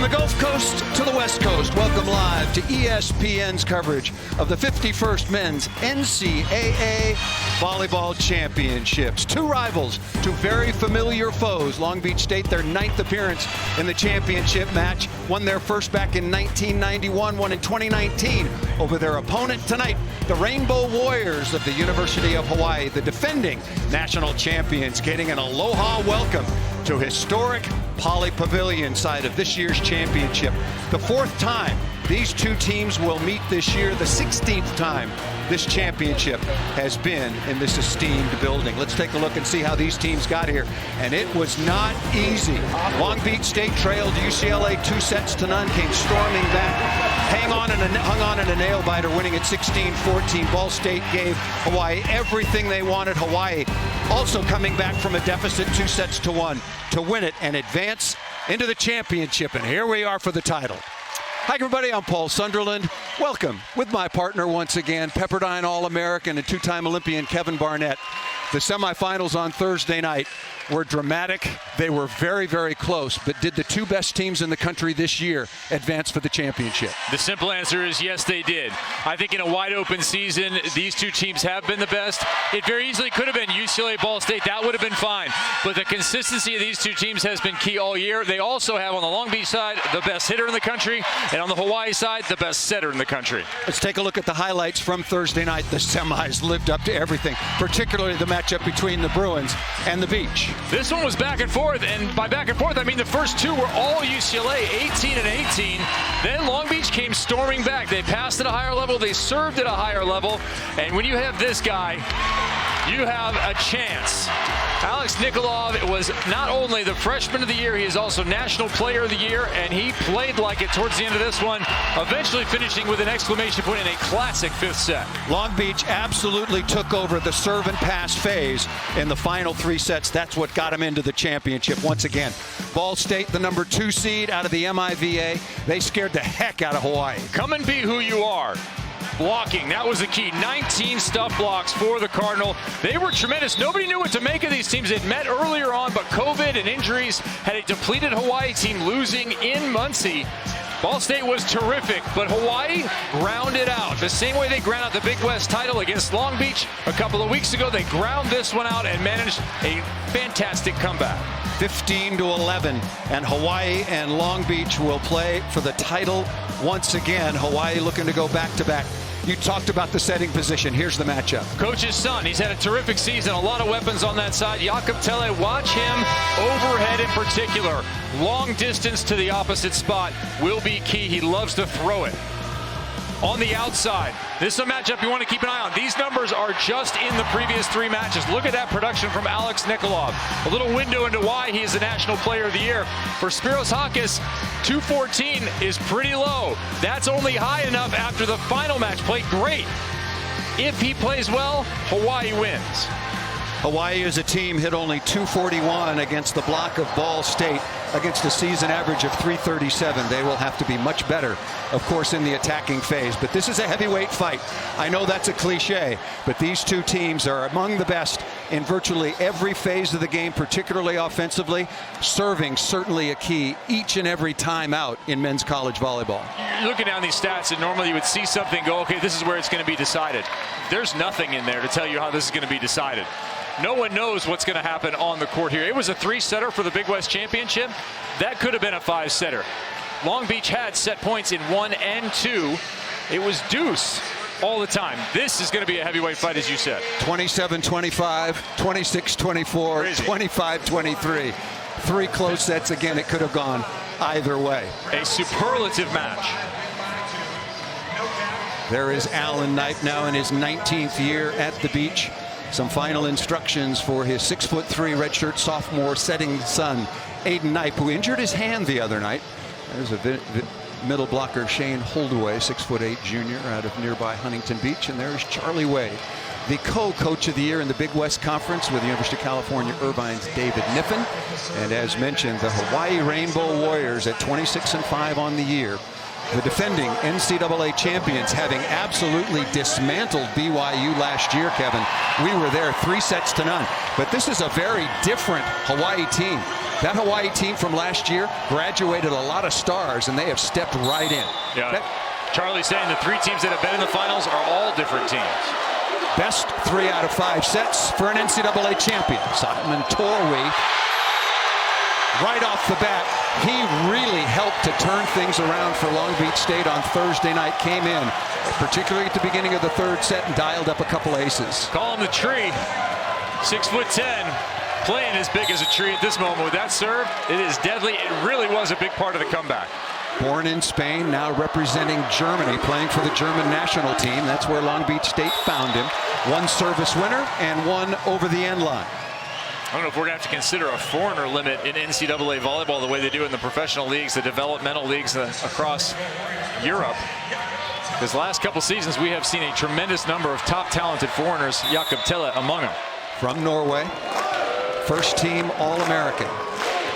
the Gulf Coast to the West Coast, welcome live to ESPN's coverage of the 51st Men's NCAA Volleyball Championships. Two rivals, two very familiar foes. Long Beach State, their 9th appearance in the championship match, won their first back in 1991, won in 2019 over their opponent tonight, the Rainbow Warriors of the University of Hawaii, the defending national champions, getting an aloha welcome to historic Poly Pavilion side of this year's championship. The 4th time these two teams will meet this year, the 16th time this championship has been in this esteemed building. Let's take a look and see how these teams got here. And it was not easy. Long Beach State trailed UCLA 2-0, came storming back, hung on in a nail biter, winning at 16-14. Ball State gave Hawaii everything they wanted. Hawaii also coming back from a deficit 2-1 to win it and advance into the championship. And here we are for the title. Hi everybody, I'm Paul Sunderland. Welcome with my partner once again, Pepperdine All-American and two-time Olympian Kevin Barnett. The semifinals on Thursday night were dramatic. They were very, very close. But did the two best teams in the country this year advance for the championship? The simple answer is yes, they did. I think in a wide open season, these two teams have been the best. It very easily could have been UCLA Ball State. That would have been fine. But the consistency of these two teams has been key all year. They also have on the Long Beach side the best hitter in the country, and on the Hawaii side, the best setter in the country. Let's take a look at the highlights from Thursday night. The semis lived up to everything, particularly the matchup between the Bruins and the Beach. This one was back and forth, and by back and forth, I mean the first two were all UCLA, 18-18. Then Long Beach came storming back. They passed at a higher level, they served at a higher level, and when you have this guy, you have a chance. Alex Nikolov was not only the freshman of the year, he is also National Player of the Year, and he played like it towards the end of this one, eventually finishing with an exclamation point in a classic 5th set. Long Beach absolutely took over the serve and pass phase in the final 3 sets. That's what got them into the championship once again. Ball State, the number 2 seed out of the MIVA, they scared the heck out of Hawaii. Come and be who you are. Blocking, that was the key. 19 stuff blocks for the Cardinal. They were tremendous. Nobody knew what to make of these teams. It met earlier on, but COVID and injuries had a depleted Hawaii team losing in Muncie. Ball State was terrific, but Hawaii grounded out. The same way they ground out the Big West title against Long Beach a couple of weeks ago, they ground this one out and managed a fantastic comeback. 15-11, and Hawaii and Long Beach will play for the title once again. Hawaii looking to go back-to-back. You talked about the setting position. Here's the matchup. Coach's son, he's had a terrific season, a lot of weapons on that side. Jakob Telle, watch him overhead in particular. Long distance to the opposite spot will be key. He loves to throw it. On the outside, this is a matchup you want to keep an eye on. These numbers are just in the previous 3 matches. Look at that production from Alex Nikolov. A little window into why he is the National Player of the Year. For Spiros Hakis, 214 is pretty low. That's only high enough after the final match. Played great. If he plays well, Hawaii wins. Hawaii as a team hit only 241 against the block of Ball State against a season average of 337. They will have to be much better, of course, in the attacking phase. But this is a heavyweight fight. I know that's a cliche, but these two teams are among the best in virtually every phase of the game, particularly offensively. Serving certainly a key each and every time out in men's college volleyball. You're looking down these stats, and normally you would see something go, okay, this is where it's going to be decided. There's nothing in there to tell you how this is going to be decided. No one knows what's going to happen on the court here. It was a 3-setter for the Big West Championship. That could have been a 5-setter. Long Beach had set points in 1 and 2. It was deuce all the time. This is going to be a heavyweight fight, as you said. 27-25, 26-24, 25-23. 3 close sets. Again, it could have gone either way. A superlative match. There is Alan Knipe now in his 19th year at the Beach. Some final instructions for his 6'3" redshirt sophomore setting son, Aiden Knipe, who injured his hand the other night. There's a middle blocker, Shane Holdaway, 6'8" junior out of nearby Huntington Beach. And there's Charlie Wade, the co-coach of the year in the Big West Conference with the University of California Irvine's David Niffen. And as mentioned, the Hawaii Rainbow Warriors at 26-5 on the year. The defending NCAA champions, having absolutely dismantled BYU last year, Kevin. We were there 3-0. But this is a very different Hawaii team. That Hawaii team from last year graduated a lot of stars, and they have stepped right in. Yeah. Charlie's saying the 3 teams that have been in the finals are all different teams. Best 3 out of 5 sets for an NCAA champion. Simon Torwey, right off the bat, he really helped to turn things around for Long Beach State on Thursday night. Came in, particularly at the beginning of the 3rd set, and dialed up a couple aces. Call him the tree. 6'10", playing as big as a tree at this moment with that serve. It is deadly. It really was a big part of the comeback. Born in Spain, now representing Germany, playing for the German national team. That's where Long Beach State found him. 1 service winner and 1 over the end line. I don't know if we're going to have to consider a foreigner limit in NCAA volleyball the way they do in the professional leagues, the developmental leagues across Europe. Because the last couple seasons we have seen a tremendous number of top talented foreigners, Jakob Telle among them. From Norway, first team All-American.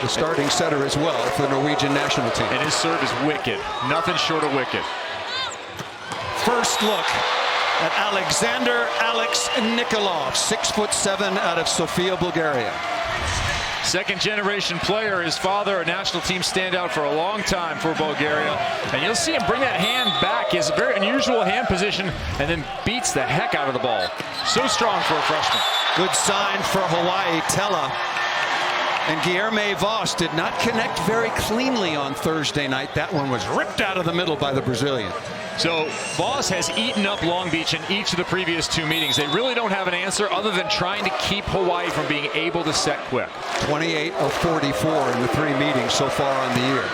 The starting setter as well for the Norwegian national team. And his serve is wicked. Nothing short of wicked. First look at Alexander Alex Nikolov, 6'7" out of Sofia, Bulgaria. Second generation player, his father a national team standout for a long time for Bulgaria. And you'll see him bring that hand back, his very unusual hand position, and then beats the heck out of the ball. So strong for a freshman. Good sign for Hawaii. Tella and Guilherme Voss did not connect very cleanly on Thursday night. That one was ripped out of the middle by the Brazilian. So Voss has eaten up Long Beach in each of the previous 2 meetings. They really don't have an answer other than trying to keep Hawaii from being able to set quick. 28 of 44 in the 3 meetings so far on the year.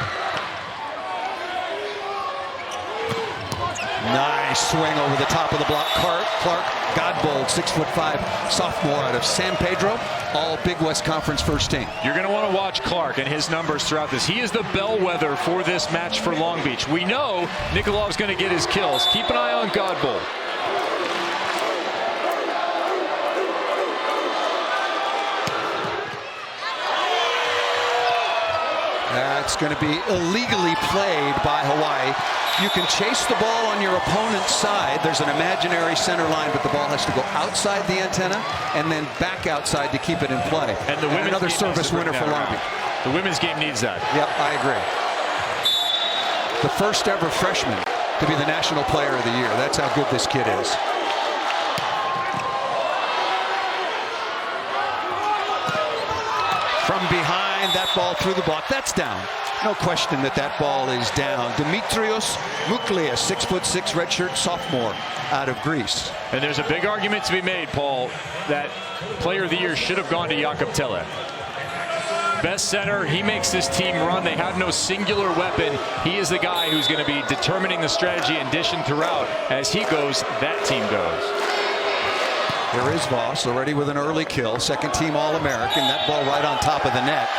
Nice swing over the top of the block. Clark Godbold, 6'5", sophomore out of San Pedro, all Big West Conference first team. You're going to want to watch Clark and his numbers throughout this. He is the bellwether for this match for Long Beach. We know Nikolov's going to get his kills. Keep an eye on Godbold. That's going to be illegally played by Hawaii. You can chase the ball on your opponent's side. There's an imaginary center line, but the ball has to go outside the antenna and then back outside to keep it in play. And the women's another service winner for Long Beach. The women's game needs that. Yep, I agree. The first ever freshman to be the national player of the year. That's how good this kid is. From behind, that ball through the block. That's down. No question that that ball is down. Dimitrios Mouklias, 6'6", redshirt sophomore out of Greece. And there's a big argument to be made, Paul, that player of the year should have gone to Jakob Telle. Best center, he makes this team run. They have no singular weapon. He is the guy who's going to be determining the strategy and dishing throughout. As he goes, that team goes. There is Voss already with an early kill. Second team All-American. That ball right on top of the net.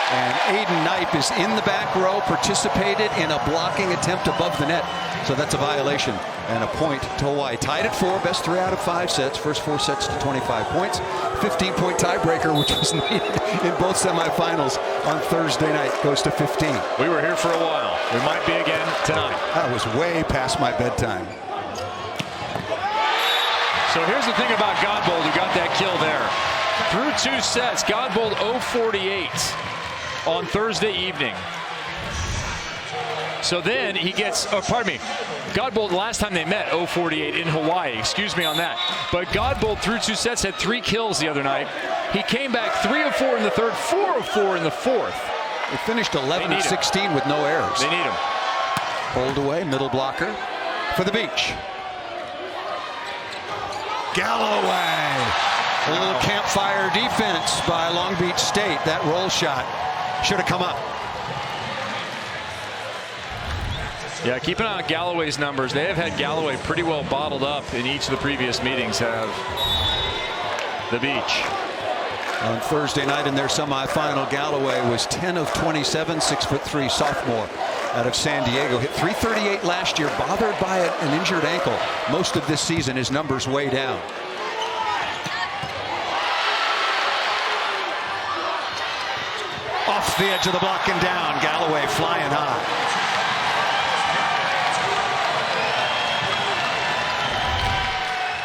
And Aiden Knipe is in the back row, participated in a blocking attempt above the net. So that's a violation and a point to Hawaii. Tied at 4, best 3 out of 5 sets. First 4 sets to 25 points. 15-point tiebreaker, which was needed in both semifinals on Thursday night, goes to 15. We were here for a while. We might be again tonight. That was way past my bedtime. So here's the thing about Godbold, who got that kill there. Through 2 sets, Godbold 0-48 on Thursday evening. So then he gets, Godbold last time they met 0-48 in Hawaii. Excuse me on that. But Godbold through 2 sets had 3 kills the other night. He came back 3 of 4 in the third, 4 of 4 in the fourth. He finished 11 of 16 with no errors. They need him. Pulled away, middle blocker for the Beach. Galloway. A little campfire defense by Long Beach State. That roll shot should have come up. Yeah, keep an eye on Galloway's numbers. They have had Galloway pretty well bottled up in each of the previous meetings, have the Beach. On Thursday night in their semifinal, Galloway was 10 of 27, 6'3" sophomore out of San Diego. Hit .338 last year, bothered by an injured ankle. Most of this season, his numbers way down. Off the edge of the block and down. Galloway flying high.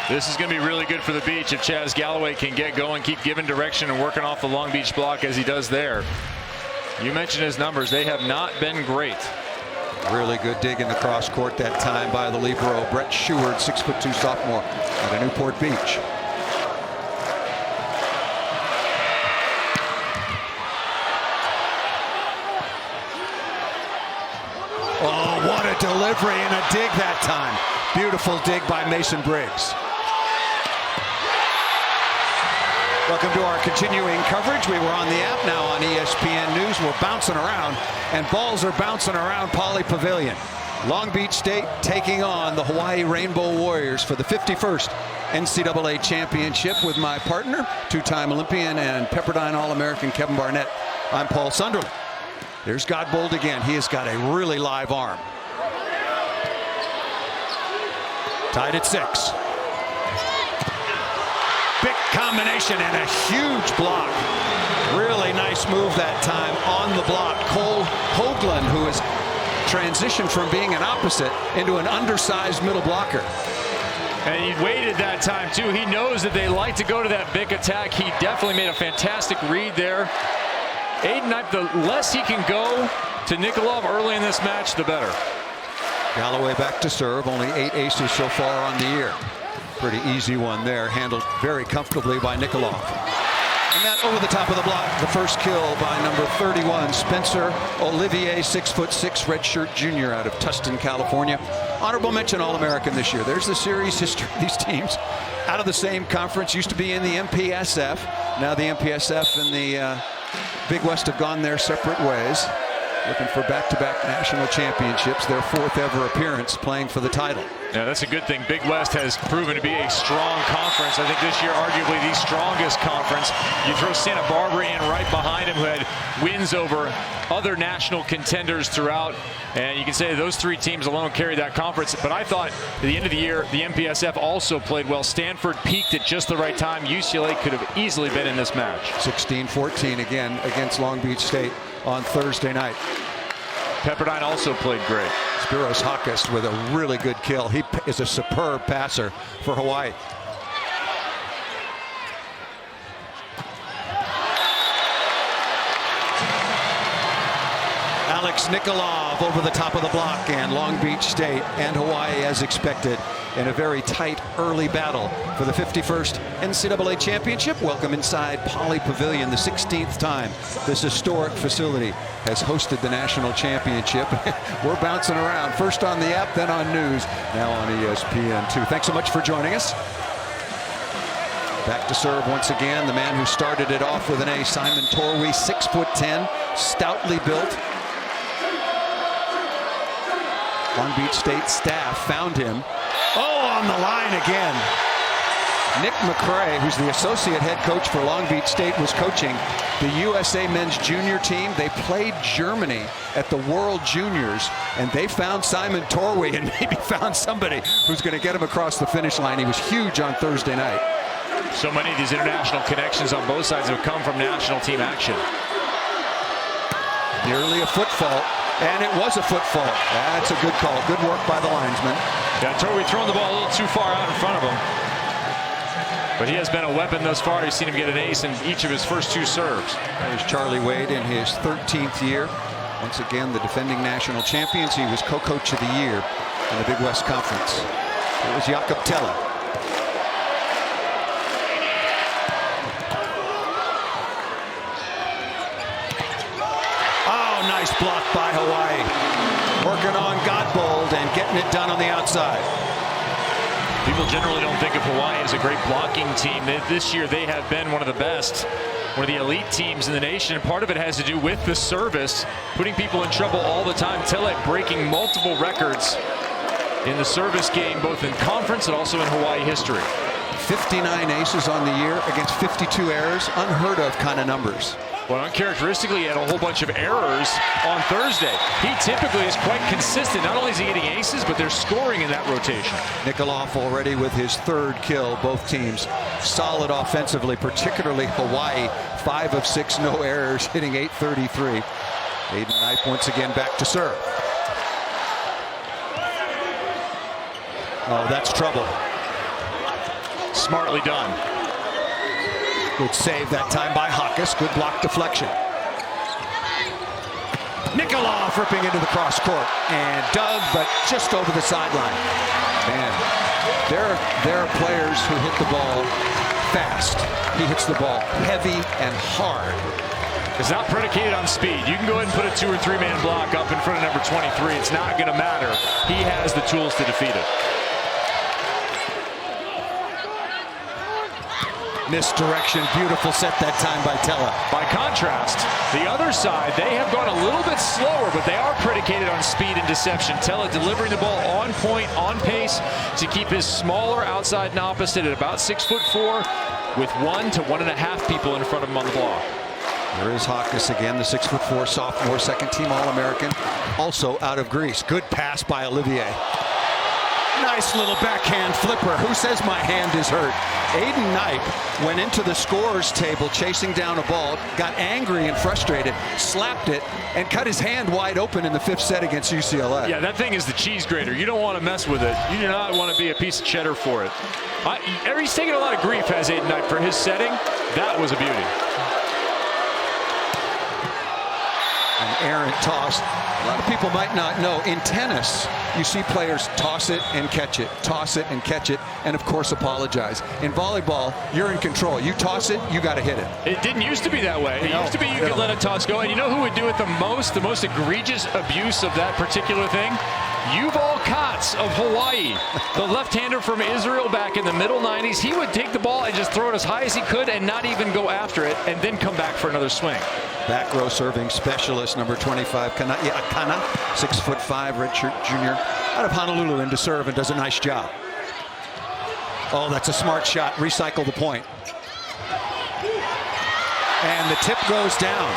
This is going to be really good for the Beach if Chaz Galloway can get going, keep giving direction and working off the Long Beach block as he does there. You mentioned his numbers. They have not been great. Really good dig in the cross court that time by the libero, Brett Sheward, 6'2" sophomore out of Newport Beach. Oh, what a delivery and a dig that time. Beautiful dig by Mason Briggs. Welcome to our continuing coverage. We were on the app, now on ESPN News. We're bouncing around, and balls are bouncing around Pauley Pavilion. Long Beach State taking on the Hawaii Rainbow Warriors for the 51st NCAA championship with my partner, two-time Olympian and Pepperdine All-American Kevin Barnett. I'm Paul Sunderland. There's Godbold again. He has got a really live arm. Tied at 6. Big combination and a huge block. Really nice move that time on the block. Cole Hoagland, who has transitioned from being an opposite into an undersized middle blocker. And he waited that time too. He knows that they like to go to that big attack. He definitely made a fantastic read there. Aiden Knipe, the less he can go to Nikolov early in this match, the better. Galloway back to serve. Only 8 aces so far on the year. Pretty easy one there, handled very comfortably by Nikolov. And that over the top of the block, the first kill by number 31, Spencer Olivier, 6'6", redshirt junior out of Tustin, California. Honorable mention All-American this year. There's the series history of these teams. Out of the same conference, used to be in the MPSF. Now the MPSF and the Big West have gone their separate ways. Looking for back-to-back national championships, their 4th ever appearance playing for the title. Yeah, that's a good thing. Big West has proven to be a strong conference. I think this year, arguably the strongest conference. You throw Santa Barbara in right behind him, who had wins over other national contenders throughout. And you can say those 3 teams alone carried that conference. But I thought at the end of the year, the MPSF also played well. Stanford peaked at just the right time. UCLA could have easily been in this match. 16-14 again against Long Beach State on Thursday night. Pepperdine also played great. Spiros Hakis with a really good kill. He is a superb passer for Hawaii. Alex Nikolov over the top of the block, and Long Beach State and Hawaii, as expected, in a very tight early battle for the 51st NCAA championship. Welcome inside Pauley Pavilion, the 16th time this historic facility has hosted the national championship. We're bouncing around, first on the app, then on news, now on ESPN2. Thanks so much for joining us. Back to serve once again, the man who started it off with an ace, Simon Torwey, 6'10", stoutly built. Long Beach State staff found him. Oh, on the line again. Nick McCray, who's the associate head coach for Long Beach State, was coaching the USA men's junior team. They played Germany at the World Juniors, and they found Simon Torwey and maybe found somebody who's going to get him across the finish line. He was huge on Thursday night. So many of these international connections on both sides have come from national team action. Nearly a foot fault. And it was a foot fault. That's a good call. Good work by the linesman. Yeah, Torwey throwing the ball a little too far out in front of him. But he has been a weapon thus far. You've seen him get an ace in each of his first 2 serves. There's Charlie Wade in his 13th year. Once again, the defending national champions. He was co-coach of the year in the Big West Conference. It was Jakob Tella. Nice block by Hawaii. Working on Godbold and getting it done on the outside. People generally don't think of Hawaii as a great blocking team. This year they have been one of the best, one of the elite teams in the nation. And part of it has to do with the service, putting people in trouble all the time. Tele breaking multiple records in the service game, both in conference and also in Hawaii history. 59 aces on the year against 52 errors. Unheard of kind of numbers. Well, uncharacteristically, he had a whole bunch of errors on Thursday. He typically is quite consistent. Not only is he getting aces, but they're scoring in that rotation. Nikolov already with his 3rd kill. Both teams solid offensively, particularly Hawaii. 5 of 6, no errors, hitting .833. Aiden Knipe once again back to serve. Oh, that's trouble. Smartly done. Good save that time by Hakis. Good block deflection. Nikolov ripping into the cross court and dug, but just over the sideline. Man, there are players who hit the ball fast. He hits the ball heavy and hard. It's not predicated on speed. You can go ahead and put a 2 or 3 man block up in front of number 23. It's not going to matter. He has the tools to defeat it. Misdirection, beautiful set that time by Tella. By contrast, the other side, they have gone a little bit slower, but they are predicated on speed and deception. Tella delivering the ball on point, on pace, to keep his smaller outside and opposite at about 6'4", with 1 to 1.5 people in front of him on the block. There is Hawkes again, the 6'4" sophomore, second-team All-American, also out of Greece. Good pass by Olivier. Nice little backhand flipper. Who says my hand is hurt? Aiden Knipe went into the scorer's table chasing down a ball, got angry and frustrated, slapped it, and cut his hand wide open in the 5th set against UCLA. Yeah, that thing is the cheese grater. You don't want to mess with it. You do not want to be a piece of cheddar for it. He's taking a lot of grief, has Aiden Knipe, for his setting. That was a beauty. An errant toss. A lot of people might not know, in tennis, you see players toss it and catch it, toss it and catch it, and of course apologize. In volleyball, you're in control. You toss it, you got to hit it. It didn't used to be that way. It used to be you could let a toss go, and you know who would do it the most egregious abuse of that particular thing? Yuval Katz of Hawaii, the left-hander from Israel back in the middle 90s. He would take the ball and just throw it as high as he could and not even go after it, and then come back for another swing. Back row serving specialist, number 25, Kana, 6'5", redshirt junior, out of Honolulu, into serve and does a nice job. Oh, that's a smart shot. Recycle the point. And the tip goes down.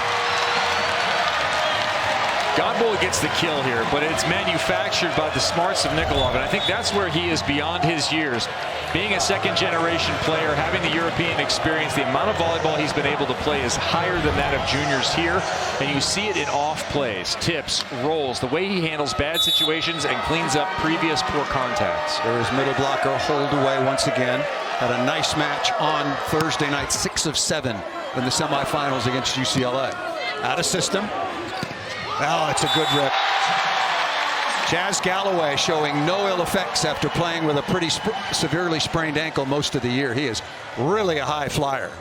Godbold gets the kill here, but it's manufactured by the smarts of Nikolov, and I think that's where he is beyond his years. Being a second-generation player, having the European experience, the amount of volleyball he's been able to play is higher than that of juniors here, and you see it in off plays, tips, rolls, the way he handles bad situations and cleans up previous poor contacts. There is middle blocker hold away once again. Had a nice match on Thursday night, 6 of 7 in the semifinals against UCLA. Out of system. Oh, it's a good rip. Jazz Galloway showing no ill effects after playing with a pretty severely sprained ankle most of the year. He is really a high flyer.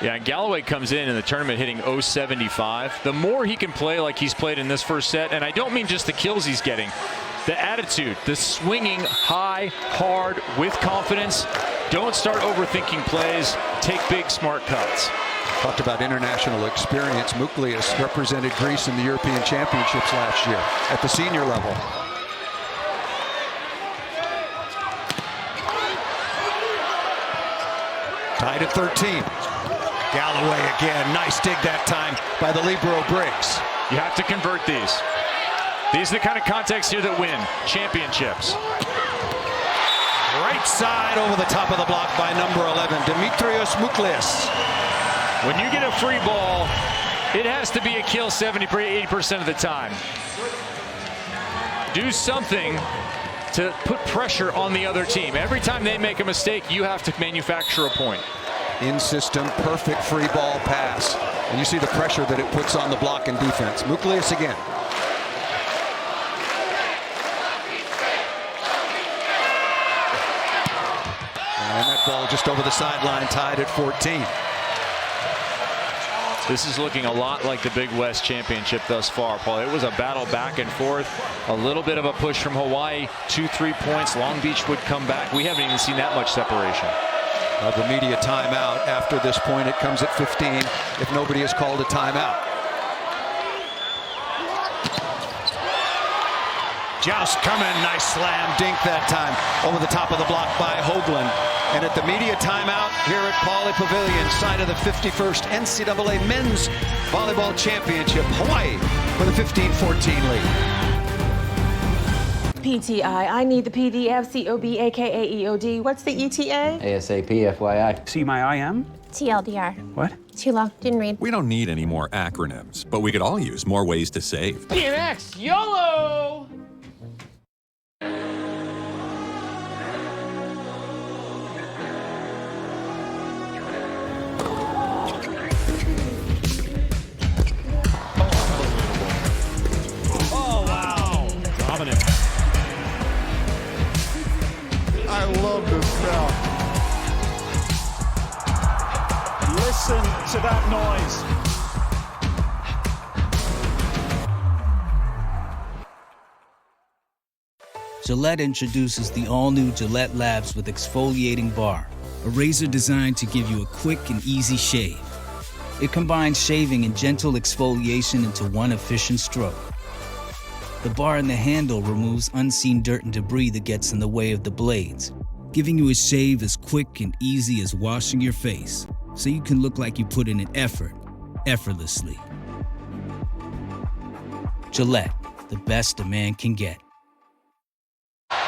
Yeah, and Galloway comes in the tournament hitting .075. The more he can play like he's played in this first set, and I don't mean just the kills he's getting, the attitude, the swinging high, hard, with confidence. Don't start overthinking plays. Take big, smart cuts. Talked about international experience. Muklias represented Greece in the European Championships last year at the senior level. Tied at 13. Galloway again. Nice dig that time by the libero Briggs. You have to convert these. These are the kind of contacts here that win championships. Right side over the top of the block by number 11, Dimitrios Muklias. When you get a free ball, it has to be a kill 70-80% of the time. Do something to put pressure on the other team. Every time they make a mistake, you have to manufacture a point. In system, perfect free ball pass. And you see the pressure that it puts on the block and defense. Muklias again. And that ball just over the sideline, tied at 14. This is looking a lot like the Big West Championship thus far, Paul. It was a battle back and forth. A little bit of a push from Hawaii. 2-3 points. Long Beach would come back. We haven't even seen that much separation. The media timeout. After this point, it comes at 15 if nobody has called a timeout. Joust coming. Nice slam dink that time over the top of the block by Hoagland. And at the media timeout here at Pauley Pavilion, side of the 51st NCAA Men's Volleyball Championship, Hawaii with a 15-14 lead. PTI, I need the PDF, COB, AKA EOD. What's the ETA? ASAP, FYI. See my IM? TLDR. What? Too long. Didn't read. We don't need any more acronyms, but we could all use more ways to save. PNX, YOLO! Gillette introduces the all-new Gillette Labs with exfoliating bar, a razor designed to give you a quick and easy shave. It combines shaving and gentle exfoliation into one efficient stroke. The bar and the handle removes unseen dirt and debris that gets in the way of the blades, giving you a shave as quick and easy as washing your face, so you can look like you put in an effort, effortlessly. Gillette, the best a man can get.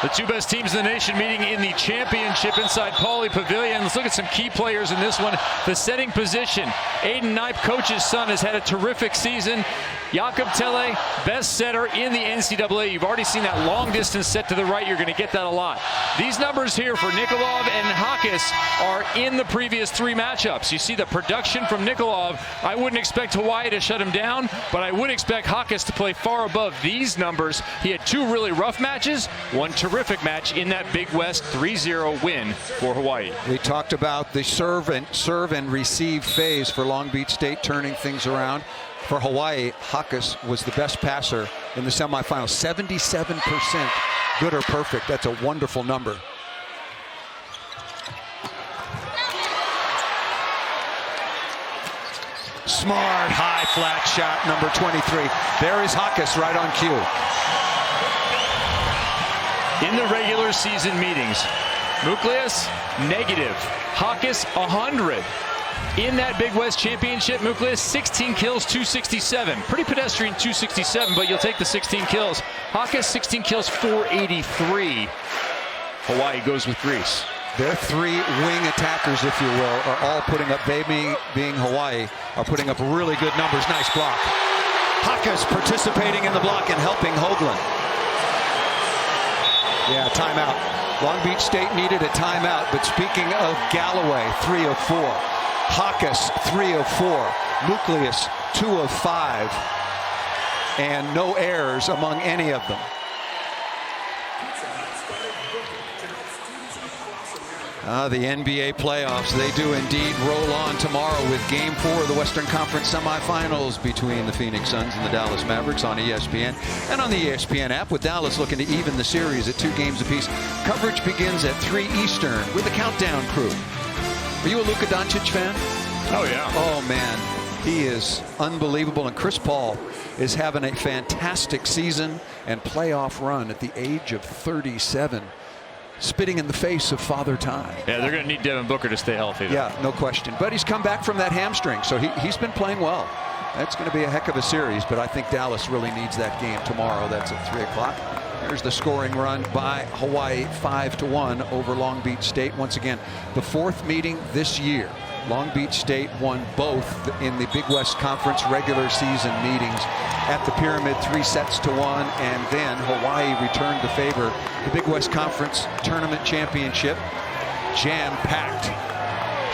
The two best teams in the nation meeting in the championship inside Pauley Pavilion. Let's look at some key players in this one. The setting position. Aiden Knipe, coach's son, has had a terrific season. Jakob Telle, best setter in the NCAA. You've already seen that long distance set to the right. You're going to get that a lot. These numbers here for Nikolov and Hakas are in the previous three matchups. You see the production from Nikolov. I wouldn't expect Hawaii to shut him down, but I would expect Hakas to play far above these numbers. He had two really rough matches, one terrific match in that Big West 3-0 win for Hawaii. We talked about the serve and receive phase for Long Beach State, turning things around. For Hawaii, Hakas was the best passer in the semifinals. 77% good or perfect. That's a wonderful number. Smart, high, flat shot, number 23. There is Hakas right on cue. In the regular season meetings, Muklias, negative. Hakas, 100. In that Big West Championship, Muklias, 16 kills, 267. Pretty pedestrian 267, but you'll take the 16 kills. Hakas, 16 kills, 483. Hawaii goes with Greece. Their three wing attackers, if you will, are all putting up, they being Hawaii, are putting up really good numbers. Nice block. Hakas participating in the block and helping Hoagland. Yeah, timeout. Long Beach State needed a timeout, but speaking of Galloway, 3 of 4. Hakas, 3 of 4. Muklias, 2 of 5. And no errors among any of them. The NBA playoffs, they do indeed roll on tomorrow with Game 4 of the Western Conference semifinals between the Phoenix Suns and the Dallas Mavericks on ESPN and on the ESPN app, with Dallas looking to even the series at 2 games apiece. Coverage begins at 3 Eastern with the Countdown crew. Are you a Luka Doncic fan? Oh, yeah. Oh, man. He is unbelievable. And Chris Paul is having a fantastic season and playoff run at the age of 37. Spitting in the face of Father Time. Yeah, they're going to need Devin Booker to stay healthy, though. Yeah, no question. But he's come back from that hamstring, so he's been playing well. That's going to be a heck of a series, but I think Dallas really needs that game tomorrow. That's at 3 o'clock. There's the scoring run by Hawaii, 5-1 over Long Beach State. Once again, the 4th meeting this year. Long Beach State won both in the Big West Conference regular season meetings at the Pyramid, 3-1, and then Hawaii returned the favor. The Big West Conference Tournament Championship, jam-packed.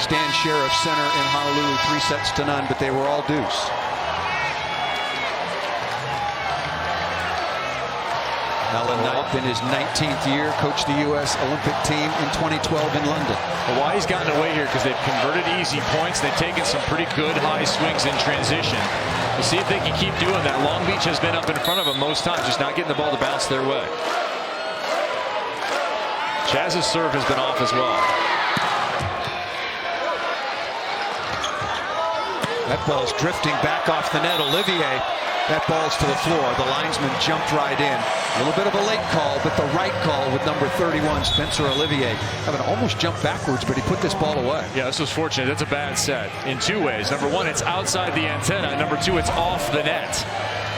Stan Sheriff Center in Honolulu, 3-0, but they were all deuce. Alan Knipe in his 19th year coached the U.S. Olympic team in 2012 in London. Hawaii's gotten away here because they've converted easy points. They've taken some pretty good high swings in transition. We'll see if they can keep doing that. Long Beach has been up in front of them most times, just not getting the ball to bounce their way. Chaz's serve has been off as well. That ball's drifting back off the net. Olivier, that ball's to the floor. The linesman jumped right in. A little bit of a late call, but the right call with number 31, Spencer Olivier, having almost jumped backwards, but he put this ball away. Yeah, this was fortunate. That's a bad set in 2 ways. Number 1, it's outside the antenna. Number 2, it's off the net.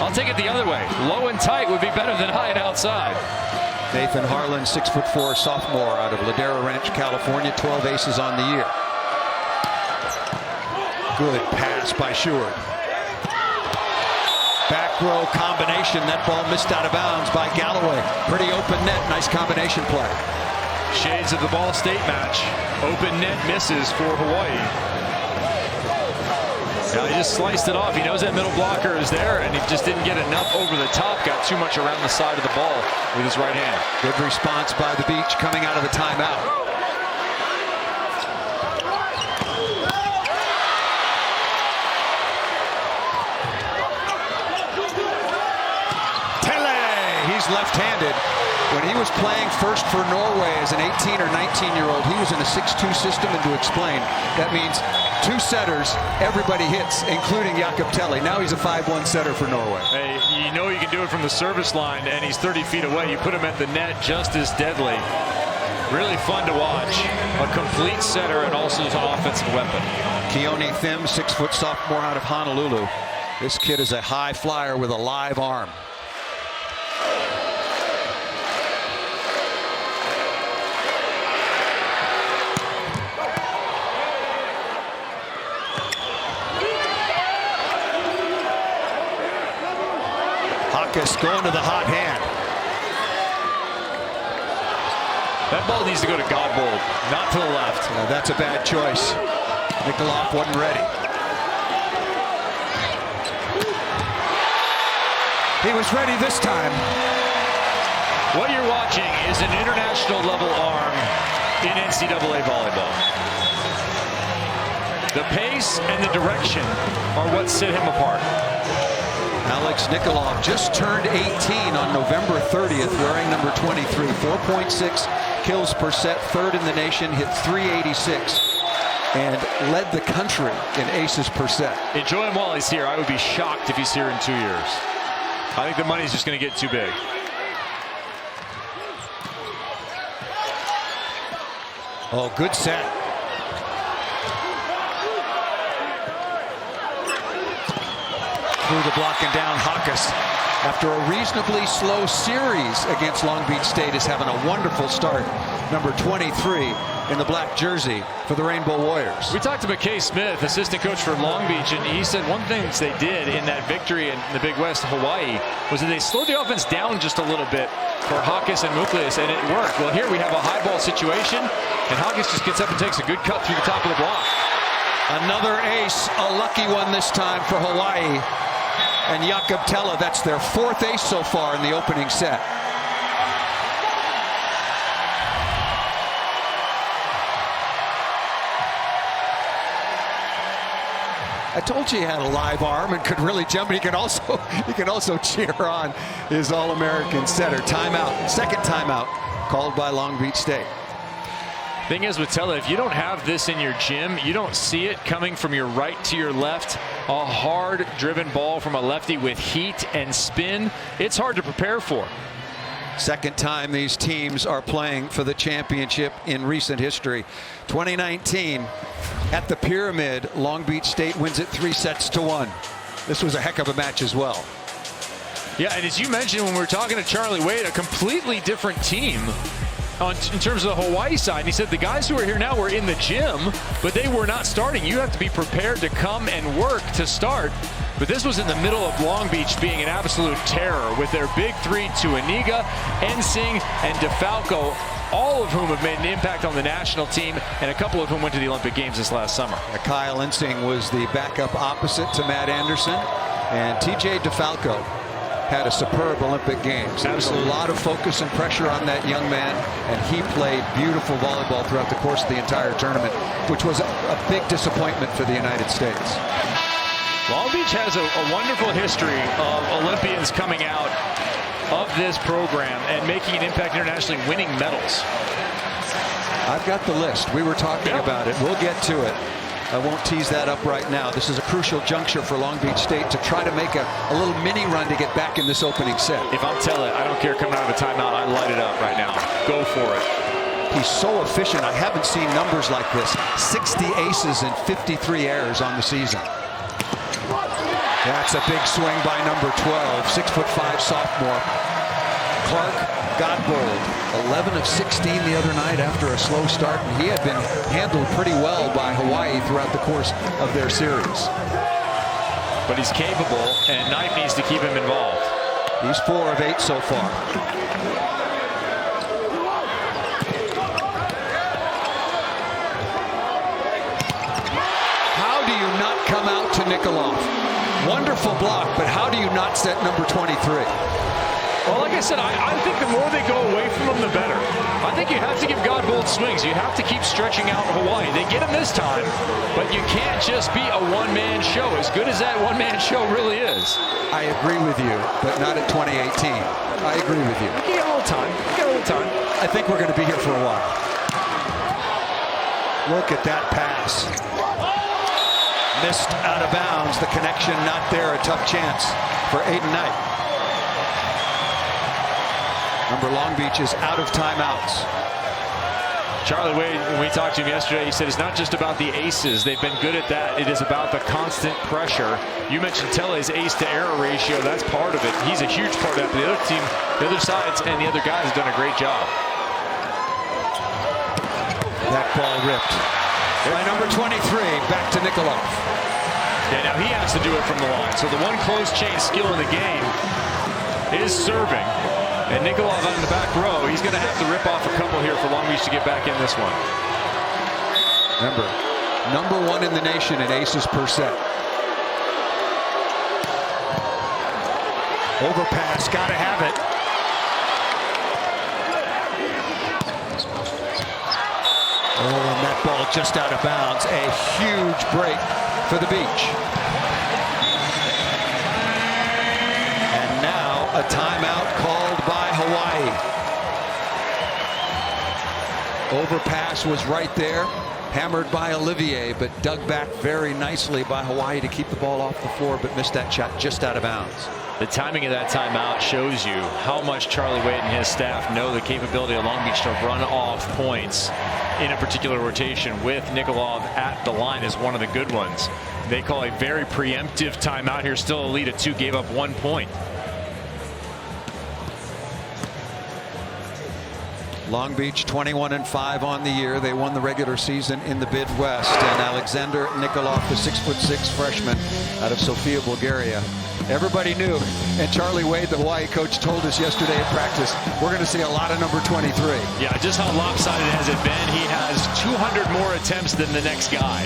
I'll take it the other way. Low and tight would be better than high and outside. Nathan Harlan, 6'4" sophomore out of Ladera Ranch, California, 12 aces on the year. Good pass by Seward. Back row combination. That ball missed out of bounds by Galloway. Pretty open net. Nice combination play. Shades of the Ball State match. Open net misses for Hawaii. Now he just sliced it off. He knows that middle blocker is there, and he just didn't get enough over the top. Got too much around the side of the ball with his right hand. Good response by the Beach coming out of the timeout. Left-handed. When he was playing first for Norway as an 18 or 19-year-old, he was in a 6-2 system, and to explain, that means 2 setters, everybody hits, including Jakob Telle. Now he's a 5-1 setter for Norway. Hey, you know you can do it from the service line, and he's 30 feet away. You put him at the net, just as deadly. Really fun to watch. A complete setter and also an offensive weapon. Keone Thim, 6-foot sophomore out of Honolulu. This kid is a high flyer with a live arm. Hawkes going to the hot hand. That ball needs to go to Godbold, not to the left. That's a bad choice. Nikolov wasn't ready. He was ready this time. What you're watching is an international level arm in NCAA volleyball. The pace and the direction are what set him apart. Alex Nikolov just turned 18 on November 30th, wearing number 23. 4.6 kills per set, 3rd in the nation, hit .386, and led the country in aces per set. Enjoy him while he's here. I would be shocked if he's here in 2 years. I think the money's just going to get too big. Oh, good set. Through the block and down. Hawkes, after a reasonably slow series against Long Beach State, is having a wonderful start. Number 23 in the black jersey for the Rainbow Warriors. We talked to McKay Smith, assistant coach for Long Beach, and he said one thing they did in that victory in the Big West, Hawaii, was that they slowed the offense down just a little bit for Hawkes and Muklius, and it worked. Well, here we have a high ball situation, and Hawkes just gets up and takes a good cut through the top of the block. Another ace, a lucky one this time for Hawaii. And Jakob Telle, that's their 4th ace so far in the opening set. I told you he had a live arm and could really jump. And he can also cheer on his All-American setter. Timeout, second timeout called by Long Beach State. Thing is with Telle, if you don't have this in your gym, you don't see it coming from your right to your left. A hard driven ball from a lefty with heat and spin. It's hard to prepare for. Second time these teams are playing for the championship in recent history. 2019 at the Pyramid, Long Beach State wins it 3-1. This was a heck of a match as well. Yeah, and as you mentioned when we were talking to Charlie Wade, a completely different team in terms of the Hawaii side. And he said the guys who are here now were in the gym, but they were not starting. You have to be prepared to come and work to start. But this was in the middle of Long Beach being an absolute terror with their big three to Aniga, Ensing, and DeFalco, all of whom have made an impact on the national team, and a couple of whom went to the Olympic Games this last summer. Kyle Ensing was the backup opposite to Matt Anderson, and TJ DeFalco had a superb Olympic Games. There was a lot of focus and pressure on that young man, and he played beautiful volleyball throughout the course of the entire tournament, which was a big disappointment for the United States. Long Beach has a wonderful history of Olympians coming out of this program and making an impact internationally, winning medals. I've got the list. We were talking about it. We'll get to it. I won't tease that up right now. This is a crucial juncture for Long Beach State to try to make a little mini run to get back in this opening set. If I'm telling, I don't care coming out of a timeout, I light it up right now. Go for it. He's so efficient. I haven't seen numbers like this. 60 aces and 53 errors on the season. That's a big swing by number 12, 6'5" sophomore. Clark Godbold, 11 of 16 the other night after a slow start, and he had been handled pretty well by Hawaii throughout the course of their series. But he's capable, and Knife needs to keep him involved. He's 4 of 8 so far. How do you not come out to Nikolov? Wonderful block, but how do you not set number 23? Well, like I I said, I think the more they go away from him, the better. I think you have to give God both swings. You have to keep stretching out Hawaii. They get him this time, but you can't just be a one-man show, as good as that one-man show really is. I agree with you, but not at 2018. I agree with you. You got a little time. You got a little time. I think we're going to be here for a while. Look at that pass. Missed out of bounds. The connection not there. A tough chance for Aiden Knight. Remember, Long Beach is out of timeouts. Charlie Wade, when we talked to him yesterday, he said it's not just about the aces. They've been good at that. It is about the constant pressure. You mentioned Tele's ace-to-error ratio. That's part of it. He's a huge part of that. The other team, the other sides, and the other guys have done a great job. That ball ripped by number 23, back to Nikolov. Yeah, now he has to do it from the line. So the one close chain skill in the game is serving. And Nikolov on the back row, he's going to have to rip off a couple here for Long Beach to get back in this one. Remember, #1 in the nation in aces per set. Overpass, got to have it. Oh, and that ball just out of bounds. A huge break for the Beach. And now a timeout called by Hawaii. Overpass was right there, hammered by Olivier, but dug back very nicely by Hawaii to keep the ball off the floor, but missed that shot just out of bounds. The timing of that timeout shows you how much Charlie Wade and his staff know the capability of Long Beach to run off points in a particular rotation, with Nikolov at the line as one of the good ones. They call a very preemptive timeout here. Still a lead at 2, gave up 1 point. Long Beach 21-5 on the year. They won the regular season in the Midwest. And Alexander Nikolov, the 6'6" freshman out of Sofia, Bulgaria. Everybody knew, and Charlie Wade, the Hawaii coach, told us yesterday at practice, we're going to see a lot of number 23. Yeah, just how lopsided has it been? He has 200 more attempts than the next guy.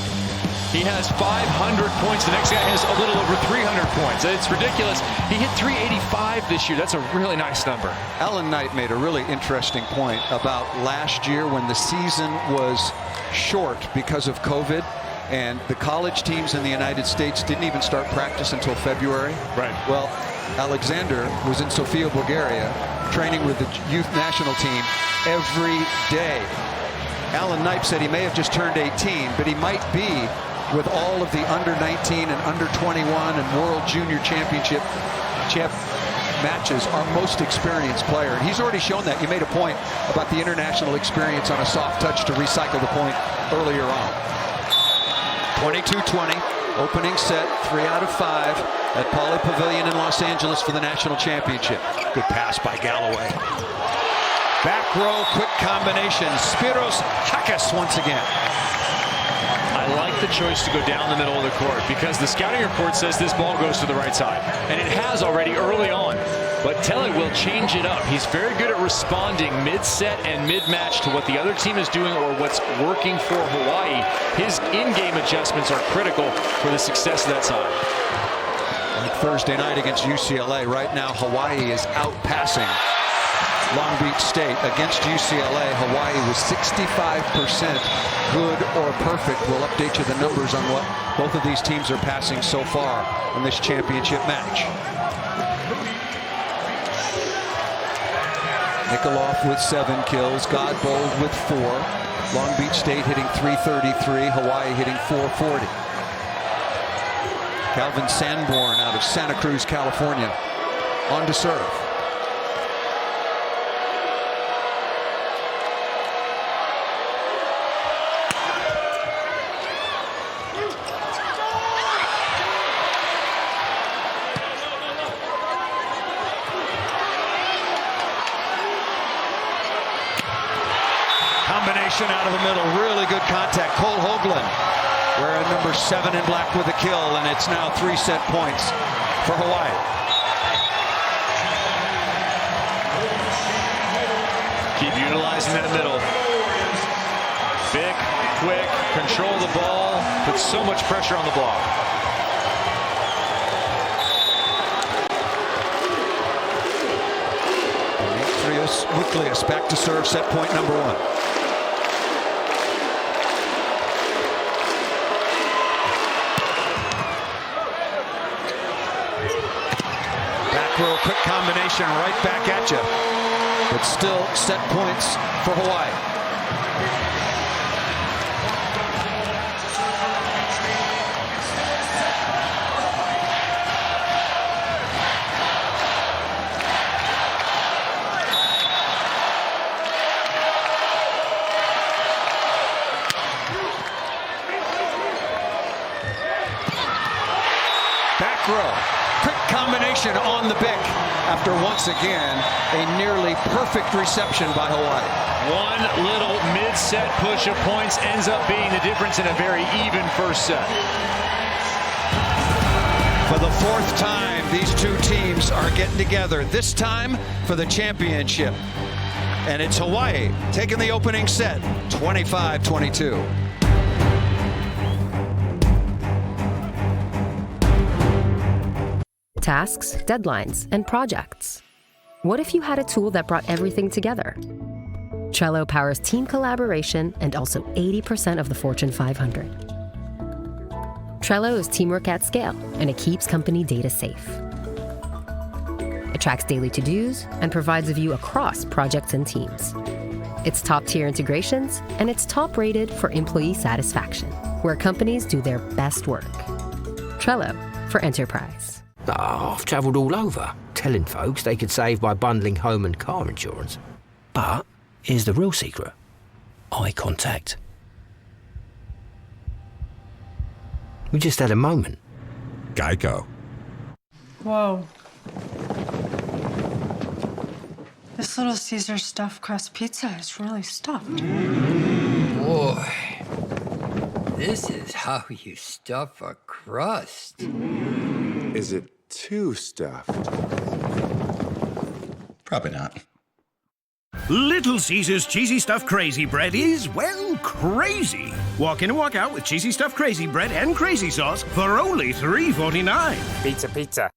He has 500 points. The next guy has a little over 300 points. It's ridiculous. He hit 385 this year. That's a really nice number. Alan Knight made a really interesting point about last year when the season was short because of COVID, and the college teams in the United States didn't even start practice until February. Right. Well, Alexander was in Sofia, Bulgaria, training with the youth national team every day. Alan Knight said he may have just turned 18, but he might be, with all of the under 19 and under 21 and World Junior Championship matches, our most experienced player. And he's already shown that. You made a point about the international experience on a soft touch to recycle the point earlier on. 22-20, opening set, 3 out of 5 at Pauley Pavilion in Los Angeles for the national championship. Good pass by Galloway. Back row, quick combination. Spiros Hakis once again. I like the choice to go down the middle of the court because the scouting report says this ball goes to the right side, and it has already early on. But Tele will change it up. He's very good at responding mid-set and mid-match to what the other team is doing or what's working for Hawaii. His in-game adjustments are critical for the success of that side. Like Thursday night against UCLA, right now Hawaii is outpassing Long Beach State. Against UCLA, Hawaii was 65% good or perfect. We'll update you the numbers on what both of these teams are passing so far in this championship match. Nikolov with 7 kills, Godbold with 4. Long Beach State hitting 333, Hawaii hitting 440. Calvin Sanborn out of Santa Cruz, California, on to serve. Combination out of the middle, really good contact. Cole Hoagland wearing number 7 in black with a kill, and it's now 3 set points for Hawaii. Keep utilizing that middle. Big, quick, control the ball, put so much pressure on the block. Nucleus back to serve, set point number 1. Back row, quick combination, right back at you. But still set points for Hawaii. Back row, quick combination on the Bick after once again a nearly perfect reception by Hawaii. One little mid-set push of points ends up being the difference in a very even first set. For the 4th time, these two teams are getting together, this time for the championship. And it's Hawaii taking the opening set, 25-22. Tasks, deadlines, and projects. What if you had a tool that brought everything together? Trello powers team collaboration and also 80% of the Fortune 500. Trello is teamwork at scale, and it keeps company data safe. It tracks daily to-dos and provides a view across projects and teams. It's top-tier integrations, and it's top-rated for employee satisfaction, where companies do their best work. Trello for enterprise. Oh, I've travelled all over, telling folks they could save by bundling home and car insurance. But here's the real secret. Eye contact. We just had a moment. Geico. Whoa. This Little Caesar stuffed crust pizza is really stuffed. Boy, this is how you stuff a crust. Is it too stuffed? Probably not. Little Caesar's Cheesy Stuffed Crazy Bread is, well, crazy. Walk in and walk out with Cheesy Stuffed Crazy Bread and crazy sauce for only $3.49. Pizza, pizza.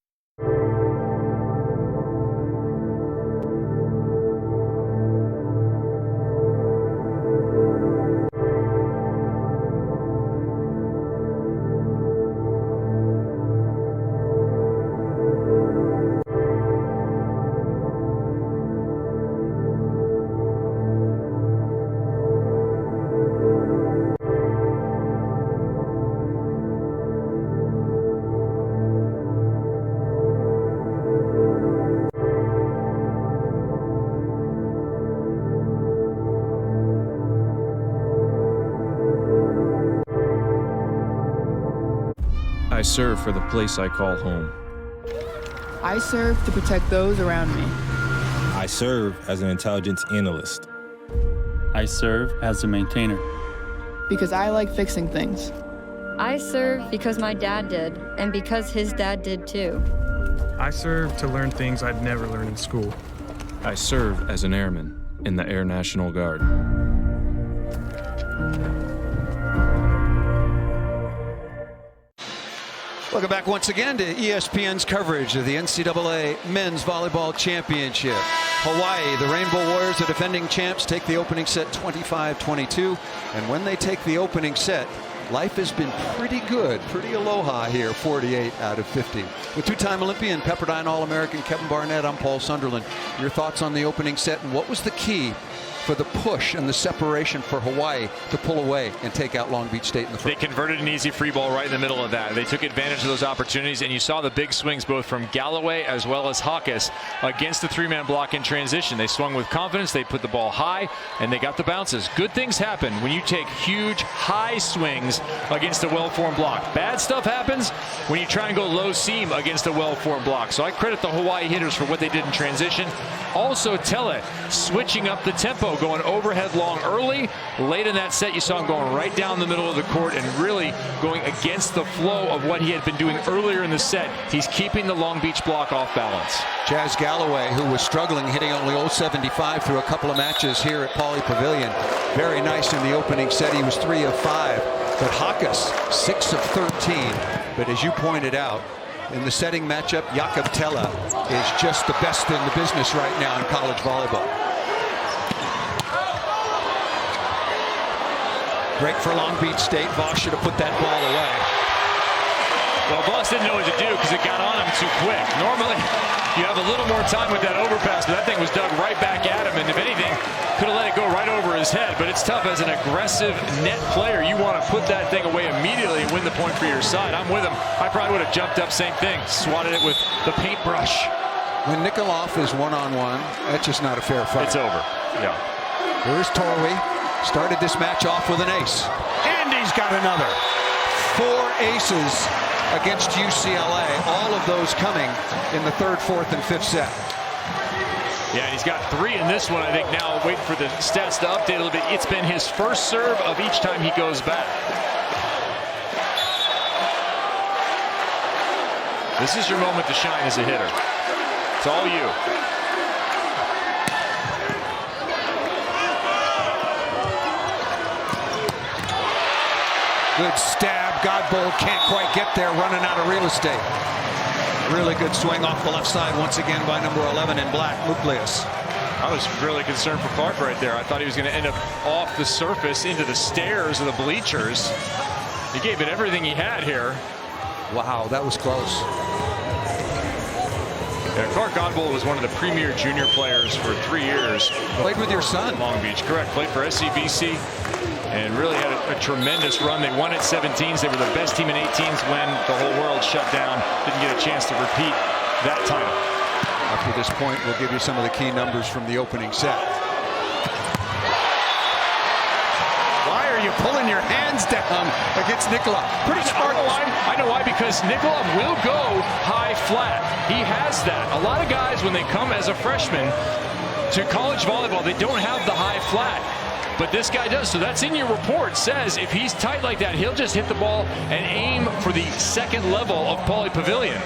I serve for the place I call home. I serve to protect those around me. I serve as an intelligence analyst. I serve as a maintainer. Because I like fixing things. I serve because my dad did, and because his dad did too. I serve to learn things I'd never learn in school. I serve as an airman in the Air National Guard. Welcome back once again to ESPN's coverage of the NCAA Men's Volleyball Championship. Hawaii, the Rainbow Warriors, the defending champs, take the opening set 25-22. And when they take the opening set, life has been pretty good, pretty aloha here, 48 out of 50. With two-time Olympian, Pepperdine All-American Kevin Barnett, I'm Paul Sunderland. Your thoughts on the opening set and what was the key for the push and the separation for Hawaii to pull away and take out Long Beach State in the first? They converted an easy free ball right in the middle of that. They took advantage of those opportunities, and you saw the big swings both from Galloway as well as Hawkes against the three-man block in transition. They swung with confidence, they put the ball high, and they got the bounces. Good things happen when you take huge, high swings against a well-formed block. Bad stuff happens when you try and go low seam against a well-formed block. So I credit the Hawaii hitters for what they did in transition. Also, Tele switching up the tempo, going overhead long early. Late in that set, you saw him going right down the middle of the court and really going against the flow of what he had been doing earlier in the set. He's keeping the Long Beach block off balance. Jazz Galloway, who was struggling, hitting only 0.75 through a couple of matches here at Pauley Pavilion. Very nice in the opening set. He was 3 of 5. But Hawkes, 6 of 13. But as you pointed out, In the setting matchup, Jakob Tella is just the best in the business right now in college volleyball. Break for Long Beach State. Voss should have put that ball away. Well, Voss didn't know what to do because it got on him too quick. Normally, you have a little more time with that overpass, but that thing was dug right back at him, and if anything, could have let it go right over his head. But it's tough as an aggressive net player. You want to put that thing away immediately and win the point for your side. I'm with him. I probably would have jumped up, same thing, swatted it with the paintbrush. When Nikolov is one-on-one, that's just not a fair fight. It's over. Yeah. Here's Torwi. Started this match off with an ace. And he's got another. 4 aces against UCLA. All of those coming in the 3rd, 4th, and 5th set. Yeah, and he's got 3 in this one. I think now waiting for the stats to update a little bit. It's been his first serve of each time he goes back. This is your moment to shine as a hitter. It's all you. Good stab. Godbold can't quite get there, running out of real estate. Really good swing off the left side once again by number 11 in black, Muklius. I was really concerned for Clark right there. I thought he was going to end up off the surface into the stairs of the bleachers. He gave it everything he had here. Wow, that was close. Yeah, Clark Godbold was one of the premier junior players for 3 years. Played with your son. Long Beach, correct. Played for SCBC and really had a tremendous run. They won at 17s. They were the best team in 18s when the whole world shut down. Didn't get a chance to repeat that title. Up to this point, we'll give you some of the key numbers from the opening set. Why are you pulling your hands down against Nikolov? Pretty smart. I know why, because Nikolov will go high flat. He has that. A lot of guys, when they come as a freshman to college volleyball, they don't have the high flat. But this guy does, so that's in your report. Says if he's tight like that, he'll just hit the ball and aim for the 2nd level of Pauley Pavilion.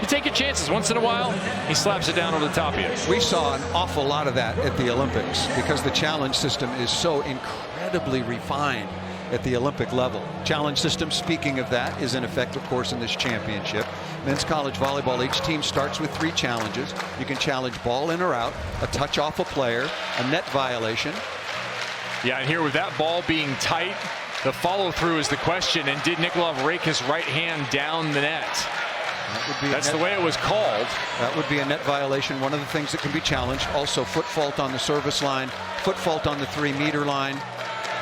You take your chances. Once in a while, he slaps it down over the top of you. We saw an awful lot of that at the Olympics because the challenge system is so incredibly refined at the Olympic level. Challenge system, speaking of that, is in effect, of course, in this championship. Men's college volleyball, each team starts with 3 challenges. You can challenge ball in or out, a touch off a player, a net violation. Yeah, and here with that ball being tight, the follow-through is the question. And did Nikolov rake his right hand down the net? That's the way it was called. That would be a net violation. One of the things that can be challenged. Also, foot fault on the service line, foot fault on the 3-meter line,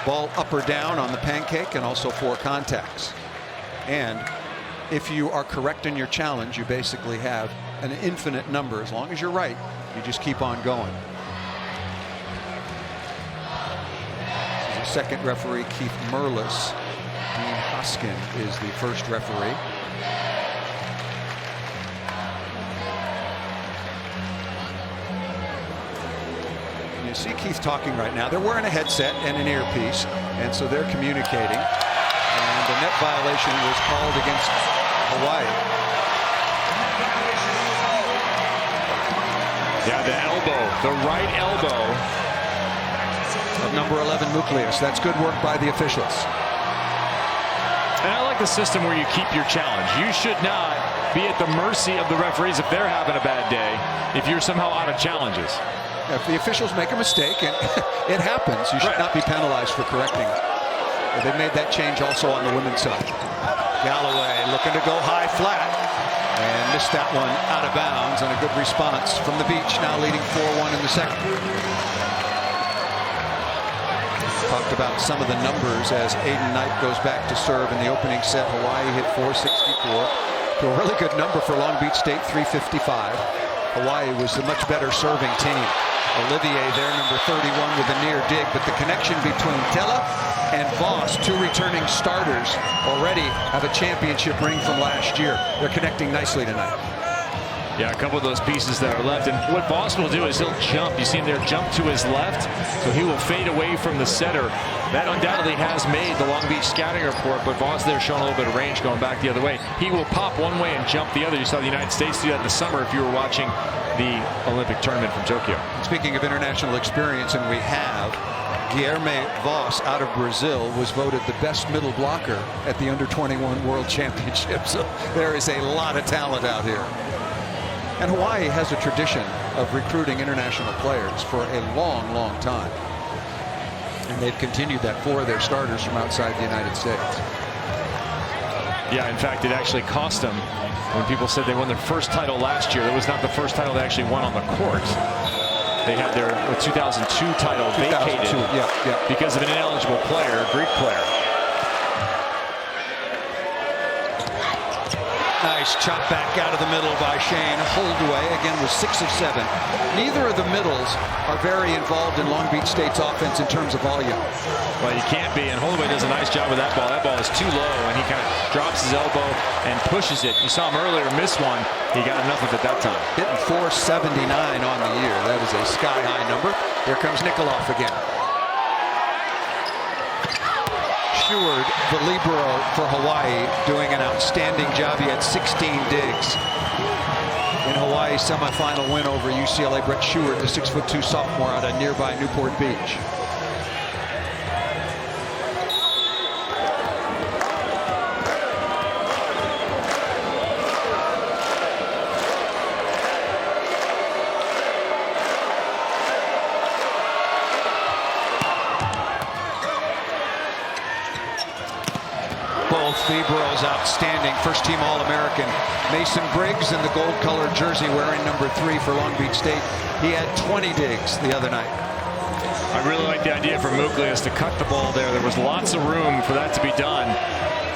ball up or down on the pancake, and also 4 contacts. And if you are correct in your challenge, you basically have an infinite number. As long as you're right, you just keep on going. Second referee, Keith Merlis. Dean Hoskin is the first referee. You see Keith talking right now. They're wearing a headset and an earpiece, and so they're communicating. And the net violation was called against Hawaii. Yeah, the elbow, the right elbow of number 11, Muklius. That's good work by the officials. And I like the system where you keep your challenge. You should not be at the mercy of the referees if they're having a bad day, if you're somehow out of challenges. If the officials make a mistake, and it happens, you should not be penalized for correcting it. They made that change also on the women's side. Galloway looking to go high flat and missed that one out of bounds, and a good response from the beach, now leading 4-1 in the second. Talked about some of the numbers as Aiden Knight goes back to serve in the opening set. Hawaii hit 464 to a really good number for Long Beach State, 355. Hawaii was the much better serving team. Olivier there, number 31, with a near dig, but the connection between Tella and Voss, 2 returning starters, already have a championship ring from last year. They're connecting nicely tonight. Yeah, a couple of those pieces that are left. And what Voss will do is he'll jump. You see him there jump to his left. So he will fade away from the setter. That undoubtedly has made the Long Beach scouting report, but Voss there showing a little bit of range going back the other way. He will pop one way and jump the other. You saw the United States do that in the summer if you were watching the Olympic tournament from Tokyo. Speaking of international experience, and we have, Guilherme Voss out of Brazil was voted the best middle blocker at the Under-21 World Championship. So there is a lot of talent out here. And Hawaii has a tradition of recruiting international players for a long, long time. And they've continued that for their starters from outside the United States. Yeah, in fact, it actually cost them. When people said they won their first title last year, that was not the first title they actually won on the court. They had their 2002 title vacated because of an ineligible player, a Greek player. Nice chop back out of the middle by Shane Holdaway. Again, was 6 of 7. Neither of the middles are very involved in Long Beach State's offense in terms of volume. Well, you can't be, and Holdaway does a nice job with that ball. That ball is too low, and he kind of drops his elbow and pushes it. You saw him earlier miss one. He got enough of it that time. Hitting 479 on the year. That is a sky-high number. Here comes Nikolov again. Stewart, the libero for Hawaii, doing an outstanding job. He had 16 digs. In Hawaii's semifinal win over UCLA, Brett Stewart, the 6'2" sophomore out of nearby Newport Beach. Both liberos outstanding. First team All-American Mason Briggs in the gold-colored jersey wearing number 3 for Long Beach State. He had 20 digs the other night. I really like the idea for Muklius to cut the ball there. There was lots of room for that to be done.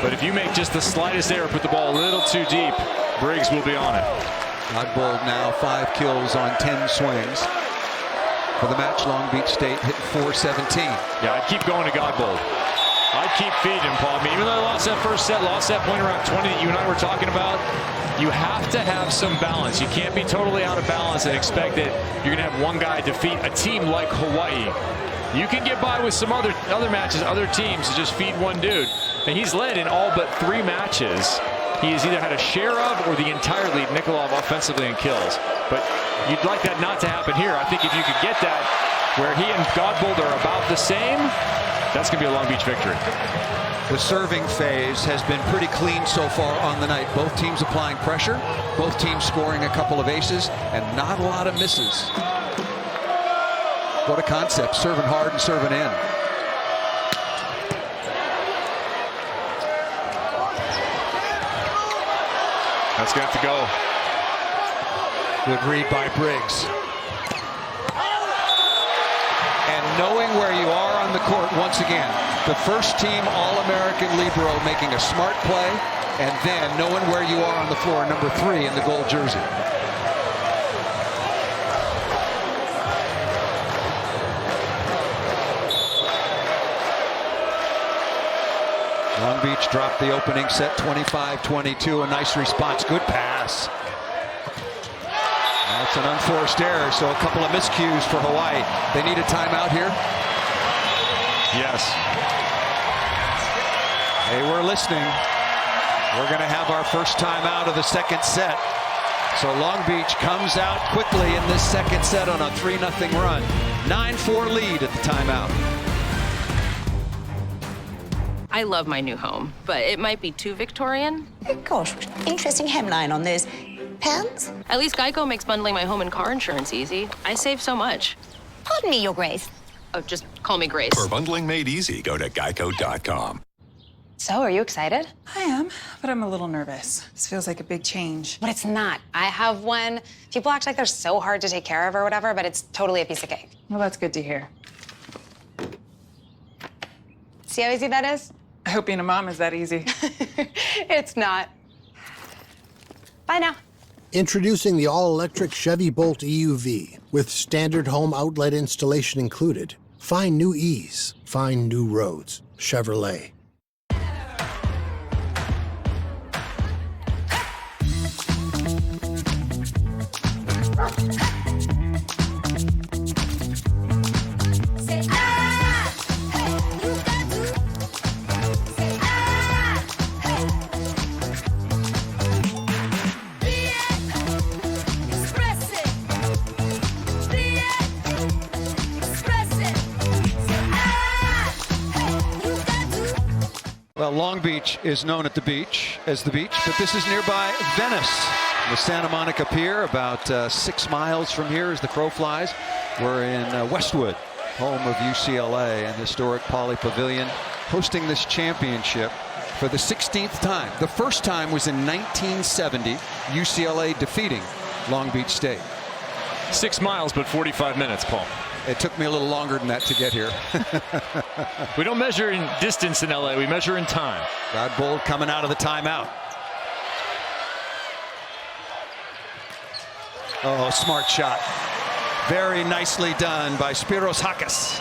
But if you make just the slightest error, put the ball a little too deep, Briggs will be on it. Godbold now 5 kills on 10 swings. For the match, Long Beach State hit 417. Yeah, I'd keep going to Godbold. I'd keep feeding him, Paul. I mean, even though they lost that first set, lost that point around 20 that you and I were talking about, you have to have some balance. You can't be totally out of balance and expect that you're going to have one guy defeat a team like Hawaii. You can get by with some other matches, other teams, to just feed one dude. And he's led in all but 3 matches. He has either had a share of or the entire lead, Nikolov, offensively in kills. But you'd like that not to happen here. I think if you could get that where he and Godbold are about the same, that's going to be a Long Beach victory. The serving phase has been pretty clean so far on the night. Both teams applying pressure, both teams scoring a couple of aces, and not a lot of misses. What a concept, serving hard and serving in. That's going to have to go. Good read by Briggs. And knowing where you are on the court once again, the first team All-American libero making a smart play, and then knowing where you are on the floor, number 3 in the gold jersey. Long Beach dropped the opening set 25-22. A nice response. Good pass. That's an unforced error, so a couple of miscues for Hawaii. They need a timeout here. Yes. Hey, we're listening. We're going to have our first timeout of the second set. So Long Beach comes out quickly in this second set on a 3-0 run. 9-4 lead at the timeout. I love my new home, but it might be too Victorian. Gosh, interesting hemline on those pants. At least Geico makes bundling my home and car insurance easy. I save so much. Pardon me, Your Grace. Oh, just call me Grace. For bundling made easy, go to geico.com. So, are you excited? I am, but I'm a little nervous. This feels like a big change. But it's not. I have one. People act like they're so hard to take care of or whatever, but it's totally a piece of cake. Well, that's good to hear. See how easy that is? I hope being a mom is that easy. It's not. Bye now. Introducing the all-electric Chevy Bolt EUV with standard home outlet installation included. Find new ease. Find new roads. Chevrolet. Long Beach is known at the beach as the beach, but this is nearby Venice. The Santa Monica Pier, about 6 miles from here as the crow flies. We're in Westwood, home of UCLA and historic Pauley Pavilion, hosting this championship for the 16th time. The first time was in 1970, UCLA defeating Long Beach State. 6 miles, but 45 minutes, Paul. It took me a little longer than that to get here. We don't measure in distance in LA, we measure in time. Brad Bold coming out of the timeout. Oh, smart shot. Very nicely done by Spiros Hakas.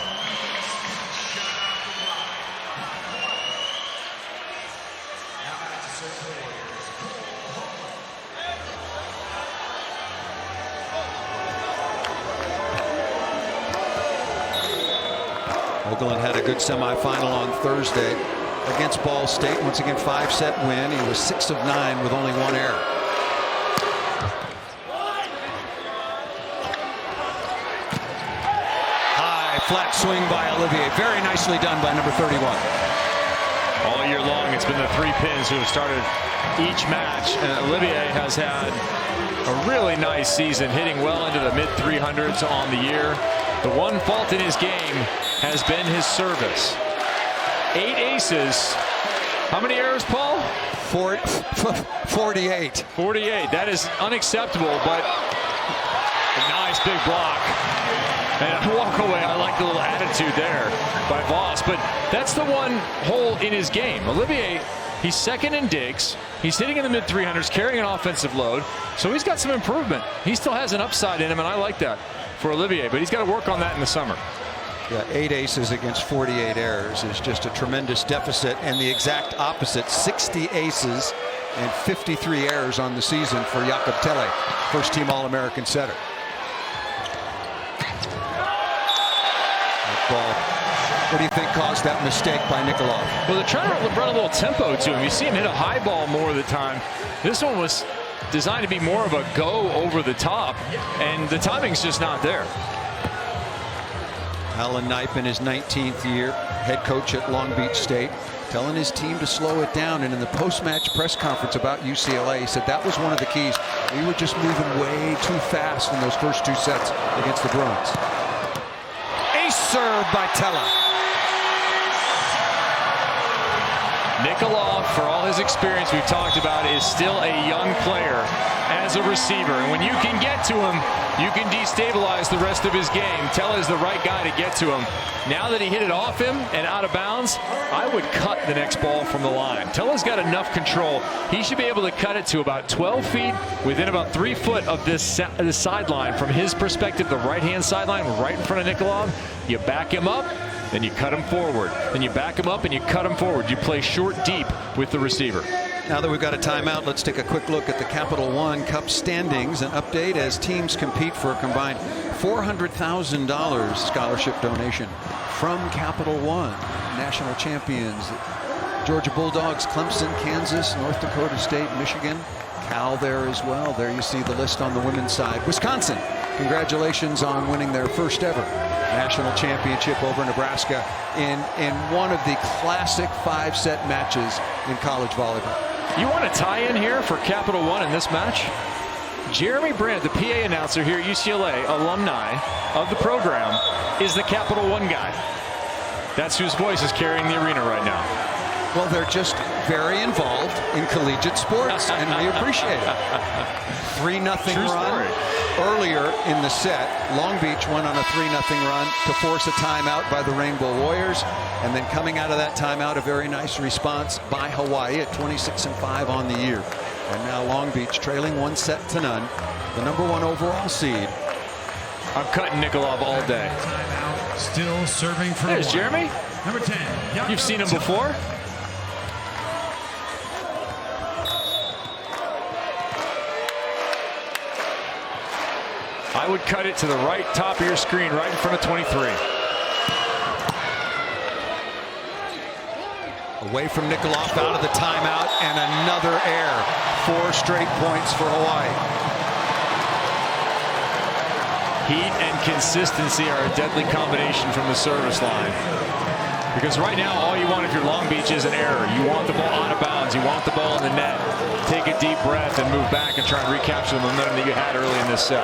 Oakland had a good semifinal on Thursday against Ball State. Once again, 5-set win. He was 6 of 9 with only 1 error. High flat swing by Olivier. Very nicely done by number 31. All year long, it's been the 3 pins who have started each match. And Olivier has had a really nice season, hitting well into the mid-300s on the year. The one fault in his game has been his service. 8 aces. How many errors, Paul? 48. 48. That is unacceptable, but a nice big block. And a walk away. I like the little attitude there by Voss. But that's the one hole in his game. Olivier, he's second in digs. He's hitting in the mid-300s, carrying an offensive load. So he's got some improvement. He still has an upside in him, and I like that for Olivier. But he's got to work on that in the summer. Yeah, 8 aces against 48 errors is just a tremendous deficit, and the exact opposite, 60 aces and 53 errors on the season for Jakob Telle, first-team All-American setter. That ball, what do you think caused that mistake by Nikolov? Well, they're trying to run a little tempo to him. You see him hit a high ball more of the time. This one was designed to be more of a go over the top, and the timing's just not there. Alan Knipe in his 19th year, head coach at Long Beach State, telling his team to slow it down. And in the post-match press conference about UCLA, he said that was one of the keys. We were just moving way too fast in those first 2 sets against the Bruins. Ace serve by Tella. Nikolov, for all his experience we've talked about, is still a young player as a receiver. And when you can get to him, you can destabilize the rest of his game. Tella is the right guy to get to him. Now that he hit it off him and out of bounds, I would cut the next ball from the line. Tella's got enough control. He should be able to cut it to about 12 feet within about 3 foot of this sideline. From his perspective, the right-hand sideline right in front of Nikolov. You back him up, then you cut him forward. Then you back him up and you cut him forward. You play short deep with the receiver. Now that we've got a timeout, let's take a quick look at the Capital One Cup standings. An update as teams compete for a combined $400,000 scholarship donation from Capital One. National champions, Georgia Bulldogs, Clemson, Kansas, North Dakota State, Michigan, Cal there as well. There you see the list on the women's side. Wisconsin, congratulations on winning their first ever national championship over Nebraska in one of the classic 5-set matches in college volleyball. You want a tie-in here for Capital One in this match? Jeremy Brandt, the PA announcer here at UCLA, alumni of the program, is the Capital One guy. That's whose voice is carrying the arena right now. Well, they're just very involved in collegiate sports, and we appreciate it. 3-0 run earlier in the set. Long Beach went on a 3-0 run to force a timeout by the Rainbow Warriors, and then coming out of that timeout, a very nice response by Hawaii at 26-5 on the year. And now Long Beach trailing 1-0, the #1 overall seed. I'm cutting Nikolov all day. Still serving for There's Jeremy. Number 10. You've seen him before. I would cut it to the right top of your screen, right in front of 23. Away from Nikolov, out of the timeout, and another error. 4 straight points for Hawaii. Heat and consistency are a deadly combination from the service line. Because right now, all you want if you're Long Beach is an error. You want the ball out of bounds. You want the ball in the net. Take a deep breath and move back and try and recapture the momentum that you had early in this set.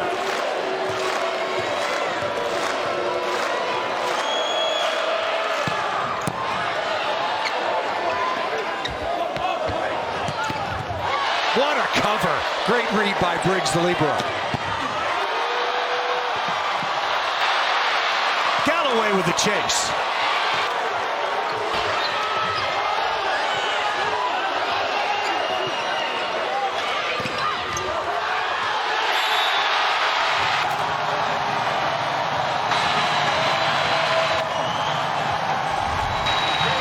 What a cover. Great read by Briggs, the libero. Galloway with the chase.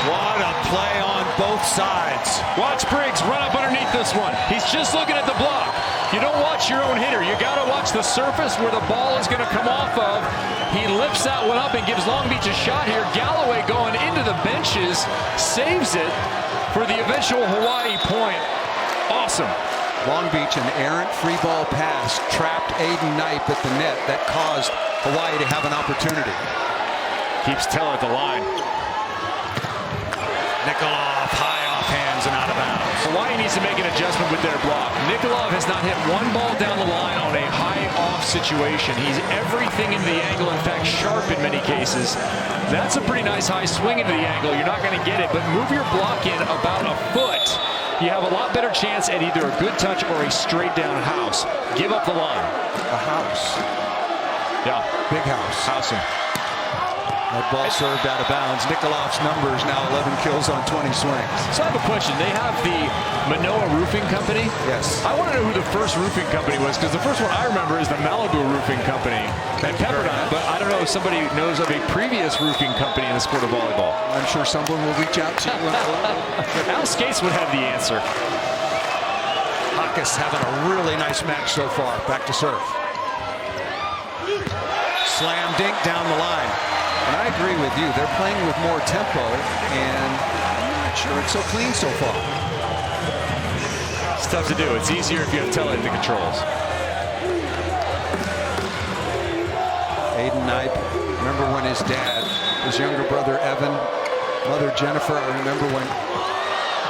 What a play on both sides. Watch Briggs run up underneath this one. He's just looking at the block. You don't watch your own hitter. You got to watch the surface where the ball is going to come off of. He lifts that one up and gives Long Beach a shot here. Galloway going into the benches, saves it for the eventual Hawaii point. Awesome. Long Beach, an errant free ball pass, trapped Aiden Knipe at the net. That caused Hawaii to have an opportunity. Keeps Teller at the line. Nikolov, high off hands and out of bounds. Hawaii needs to make an adjustment with their block. Nikolov has not hit one ball down the line on a high off situation. He's everything into the angle, in fact, sharp in many cases. That's a pretty nice high swing into the angle. You're not going to get it, but move your block in about a foot. You have a lot better chance at either a good touch or a straight down house. Give up the line. A house. Yeah. Big house. Housing. That ball served out of bounds. Nikolov's numbers now 11 kills on 20 swings. So I have a question. They have the Manoa Roofing Company. Yes. I want to know who the first roofing company was, because the first one I remember is the Malibu Roofing Company at Pepperdine. But I don't know if somebody knows of a previous roofing company in the sport of volleyball. I'm sure someone will reach out to you. Al Skates would have the answer. Hawkes having a really nice match so far. Back to serve. Slam dink down the line. And I agree with you. They're playing with more tempo, and I'm not sure it's so clean so far. It's tough to do. It's easier if you have Teller at the controls. Aiden Knipe, remember when his dad, his younger brother Evan, mother Jennifer, I remember when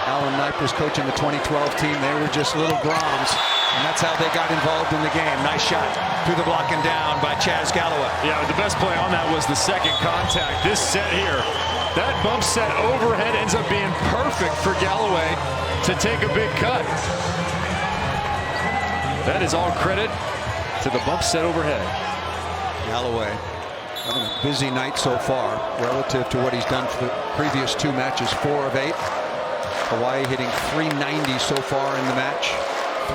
Alan Knipe was coaching the 2012 team, they were just little Groms. And that's how they got involved in the game. Nice shot through the block and down by Chaz Galloway. Yeah, the best play on that was the second contact. This set here, that bump set overhead ends up being perfect for Galloway to take a big cut. That is all credit to the bump set overhead. Galloway having a busy night so far relative to what he's done for the previous two matches. 4 of 8. Hawaii hitting .390 so far in the match.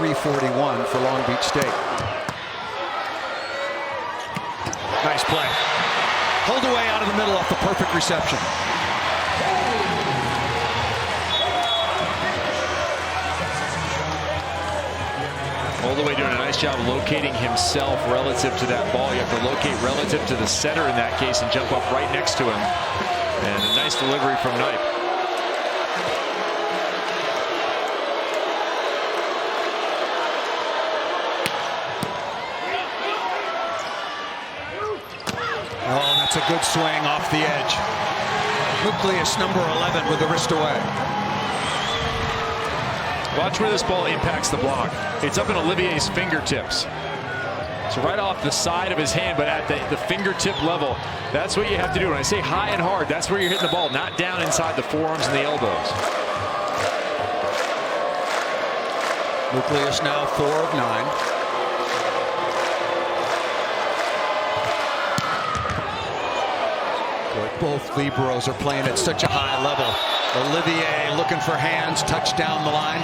.341 for Long Beach State. Nice play. Pulled away out of the middle off the perfect reception. Holdaway doing a nice job locating himself relative to that ball. You have to locate relative to the setter in that case and jump up right next to him. And a nice delivery from Knipe. Oh, that's a good swing off the edge. Nucleus number 11 with the wrist away. Watch where this ball impacts the block. It's up in Olivier's fingertips. So right off the side of his hand, but at the fingertip level. That's what you have to do. When I say high and hard, that's where you're hitting the ball, not down inside the forearms and the elbows. Nucleus now 4 of 9. Both liberos are playing at such a high level. Olivier looking for hands, touch down the line.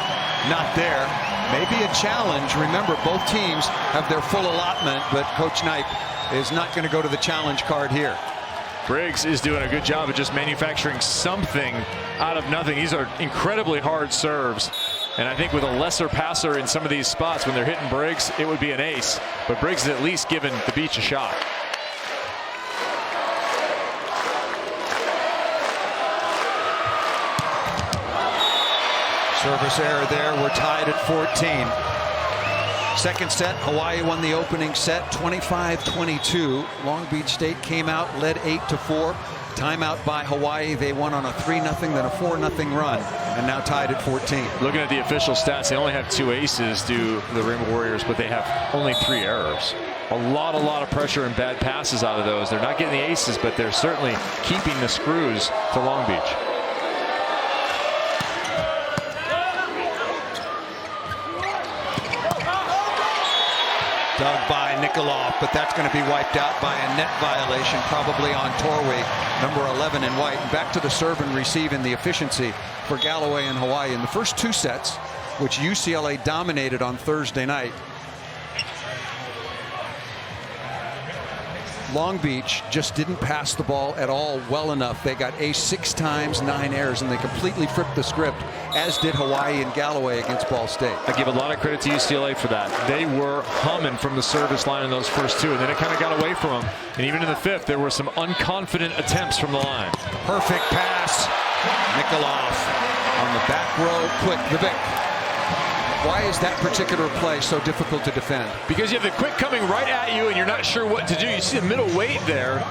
Not there. Maybe a challenge. Remember, both teams have their full allotment, but Coach Knipe is not going to go to the challenge card here. Briggs is doing a good job of just manufacturing something out of nothing. These are incredibly hard serves. And I think with a lesser passer in some of these spots, when they're hitting Briggs, it would be an ace. But Briggs is at least giving the beach a shot. Service error there. We're tied at 14. Second set, Hawaii won the opening set 25-22. Long Beach State came out, led 8-4. Timeout by Hawaii. They won on a 3-0, then a 4-0 run, and now tied at 14. Looking at the official stats, they only have 2 aces, do the Rainbow Warriors, but they have only 3 errors. A lot of pressure and bad passes out of those. They're not getting the aces, but they're certainly keeping the screws to Long Beach. Dug by Nikolov, but that's going to be wiped out by a net violation, probably on Torway, number 11 in white. And back to the serve and receive in the efficiency for Galloway and Hawaii. In the first 2 sets, which UCLA dominated on Thursday night, Long Beach just didn't pass the ball at all well enough. They got ace 6 times, 9 errors, and they completely flipped the script, as did Hawaii and Galloway against Ball State. I give a lot of credit to UCLA for that. They were humming from the service line in those first 2, and then it kind of got away from them. And even in the 5th, there were some unconfident attempts from the line. Perfect pass. Nikolov on the back row, quick, the Vic. Why is that particular play so difficult to defend? Because you have the quick coming right at you and you're not sure what to do. You see the middle weight there.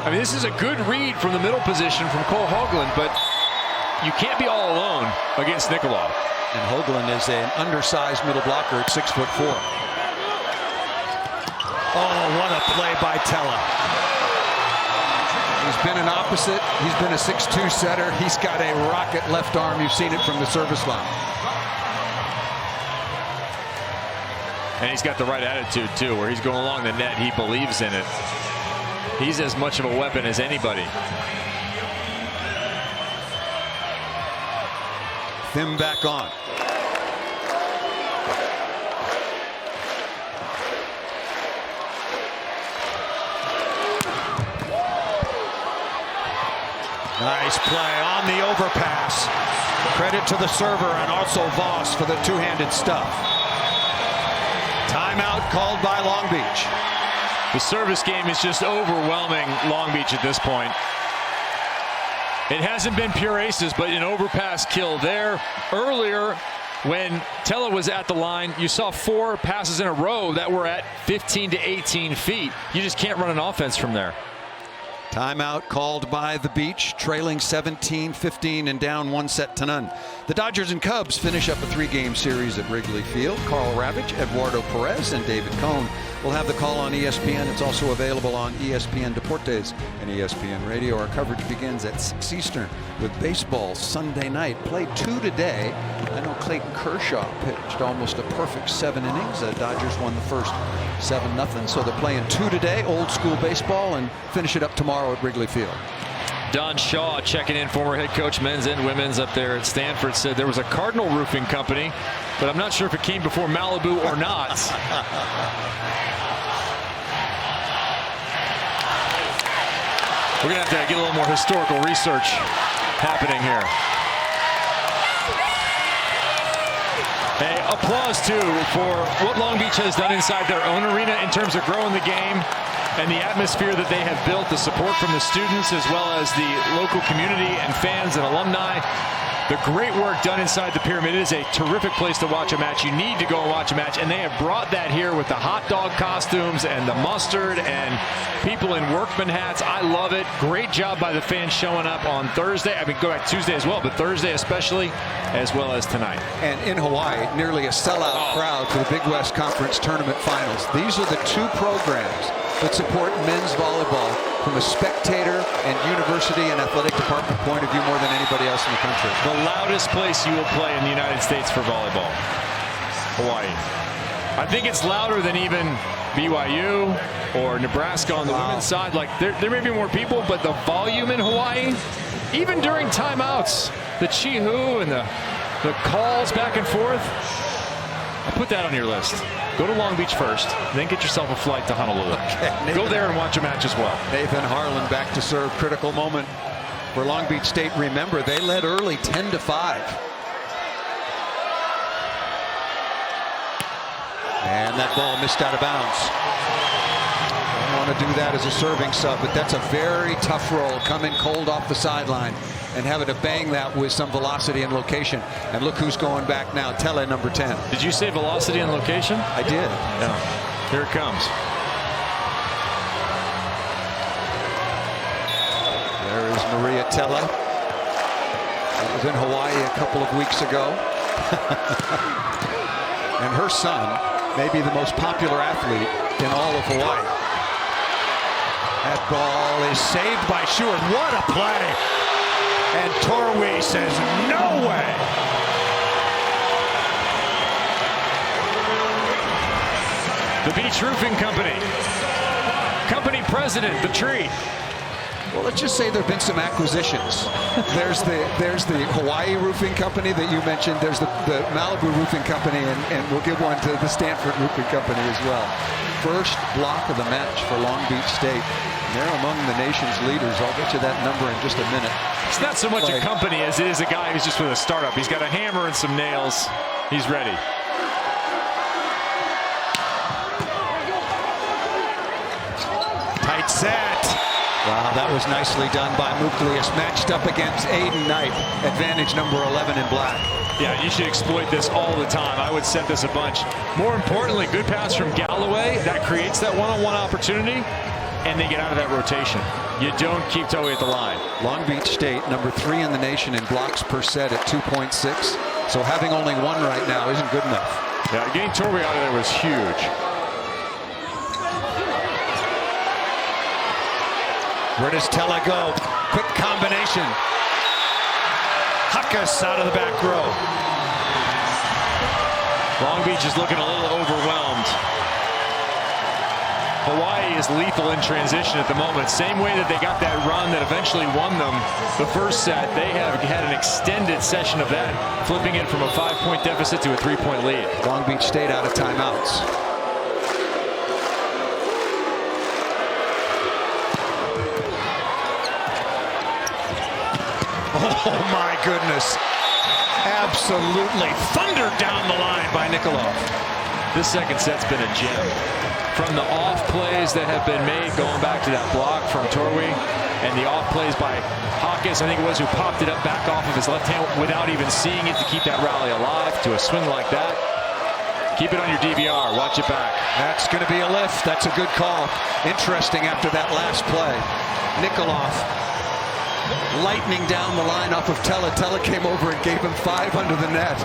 I mean, this is a good read from the middle position from Cole Hoagland, but you can't be all alone against Nikolov. And Hoagland is an undersized middle blocker at 6'4". Oh, what a play by Tella. He's been an opposite. He's been a 6'2" setter. He's got a rocket left arm. You've seen it from the service line. And he's got the right attitude, too, where he's going along the net. He believes in it. He's as much of a weapon as anybody. Thim back on. Nice play on the overpass. Credit to the server and also Voss for the two-handed stuff. Timeout called by Long Beach. The service game is just overwhelming Long Beach at this point. It hasn't been pure aces, but an overpass kill there. Earlier, when Tella was at the line, you saw 4 passes in a row that were at 15 to 18 feet. You just can't run an offense from there. Timeout called by the Beach, trailing 17-15 and down 1-0. The Dodgers and Cubs finish up a 3-game series at Wrigley Field. Carl Ravitch, Eduardo Perez, and David Cohn will have the call on ESPN. It's also available on ESPN Deportes and ESPN Radio. Our coverage begins at 6 Eastern with baseball Sunday night. Played 2 today. I know Clayton Kershaw pitched almost a perfect 7 innings. The Dodgers won the first 7-0. So they're playing 2 today, old school baseball, and finish it up tomorrow at Wrigley Field. Don Shaw checking in, former head coach men's and women's up there at Stanford, said there was a Cardinal roofing company, but I'm not sure if it came before Malibu or not. We're going to have to get a little more historical research happening here. Hey, applause, too, for what Long Beach has done inside their own arena in terms of growing the game and the atmosphere that they have built, the support from the students as well as the local community and fans and alumni. The great work done inside the Pyramid. It is a terrific place to watch a match. You need to go and watch a match, and they have brought that here with the hot dog costumes and the mustard and people in workman hats. I love it. Great job by the fans showing up on Thursday. I mean, go back Tuesday as well, but Thursday especially, as well as tonight. And in Hawaii, nearly a sellout crowd for the Big West Conference Tournament Finals. These are the 2 programs that support men's volleyball from a spectator and university and athletic department point of view more than anybody else in the country. The loudest place you will play in the United States for volleyball, Hawaii. I think it's louder than even BYU or Nebraska on the women's side. Like there may be more people, but the volume in Hawaii, even during timeouts, the chee-hoo and the calls back and forth, I put that on your list. Go to Long Beach first, then get yourself a flight to Honolulu. Okay, go there and watch a match as well. Nathan Harlan back to serve. Critical moment for Long Beach State. Remember, they led early 10-5. And that ball missed out of bounds. want to do that as a serving sub, but that's a very tough roll, coming cold off the sideline and having to bang that with some velocity and location. And look who's going back now, Tele, number 10. Did you say velocity and location? I did. Yeah. Here it comes. There is Maria Tele. That was in Hawaii a couple of weeks ago. And her son may be the most popular athlete in all of Hawaii. That ball is saved by Seward. What a play! And Torwey says, no way! The Beach Roofing Company. Company president, the tree. Well, let's just say there have been some acquisitions. There's the Hawaii Roofing Company that you mentioned. There's the Malibu Roofing Company, and we'll give one to the Stanford Roofing Company as well. First block of the match for Long Beach State. They're among the nation's leaders. I'll get you that number in just a minute. It's not so much a company as it is a guy who's just with a startup. He's got a hammer and some nails. He's ready. Tight set. Wow, that was nicely done by Muklius, matched up against Aiden Knight. Advantage number 11 in black. Yeah, you should exploit this all the time. I would set this a bunch. More importantly, good pass from Galloway. That creates that one-on-one opportunity, and they get out of that rotation. You don't keep Toei at the line. Long Beach State, number 3 in the nation in blocks per set at 2.6. So having only one right now isn't good enough. Yeah, getting Torwey out of there was huge. Where does Tele go? Quick combination. Huckus out of the back row. Long Beach is looking a little overwhelmed. Hawaii is lethal in transition at the moment. Same way that they got that run that eventually won them the first set. They have had an extended session of that, flipping it from a 5-point deficit to a 3-point lead. Long Beach State out of timeouts. Oh my goodness. Absolutely thundered down the line by Nikolov. This second set's been a gem. From the off plays that have been made, going back to that block from Torwey, and the off plays by Hawkins, I think it was, who popped it up back off of his left hand without even seeing it to keep that rally alive, to a swing like that. Keep it on your DVR. Watch it back. That's going to be a lift. That's a good call. Interesting after that last play. Nikolov lightning down the line off of Tele. Tele came over and gave him 5 under the net.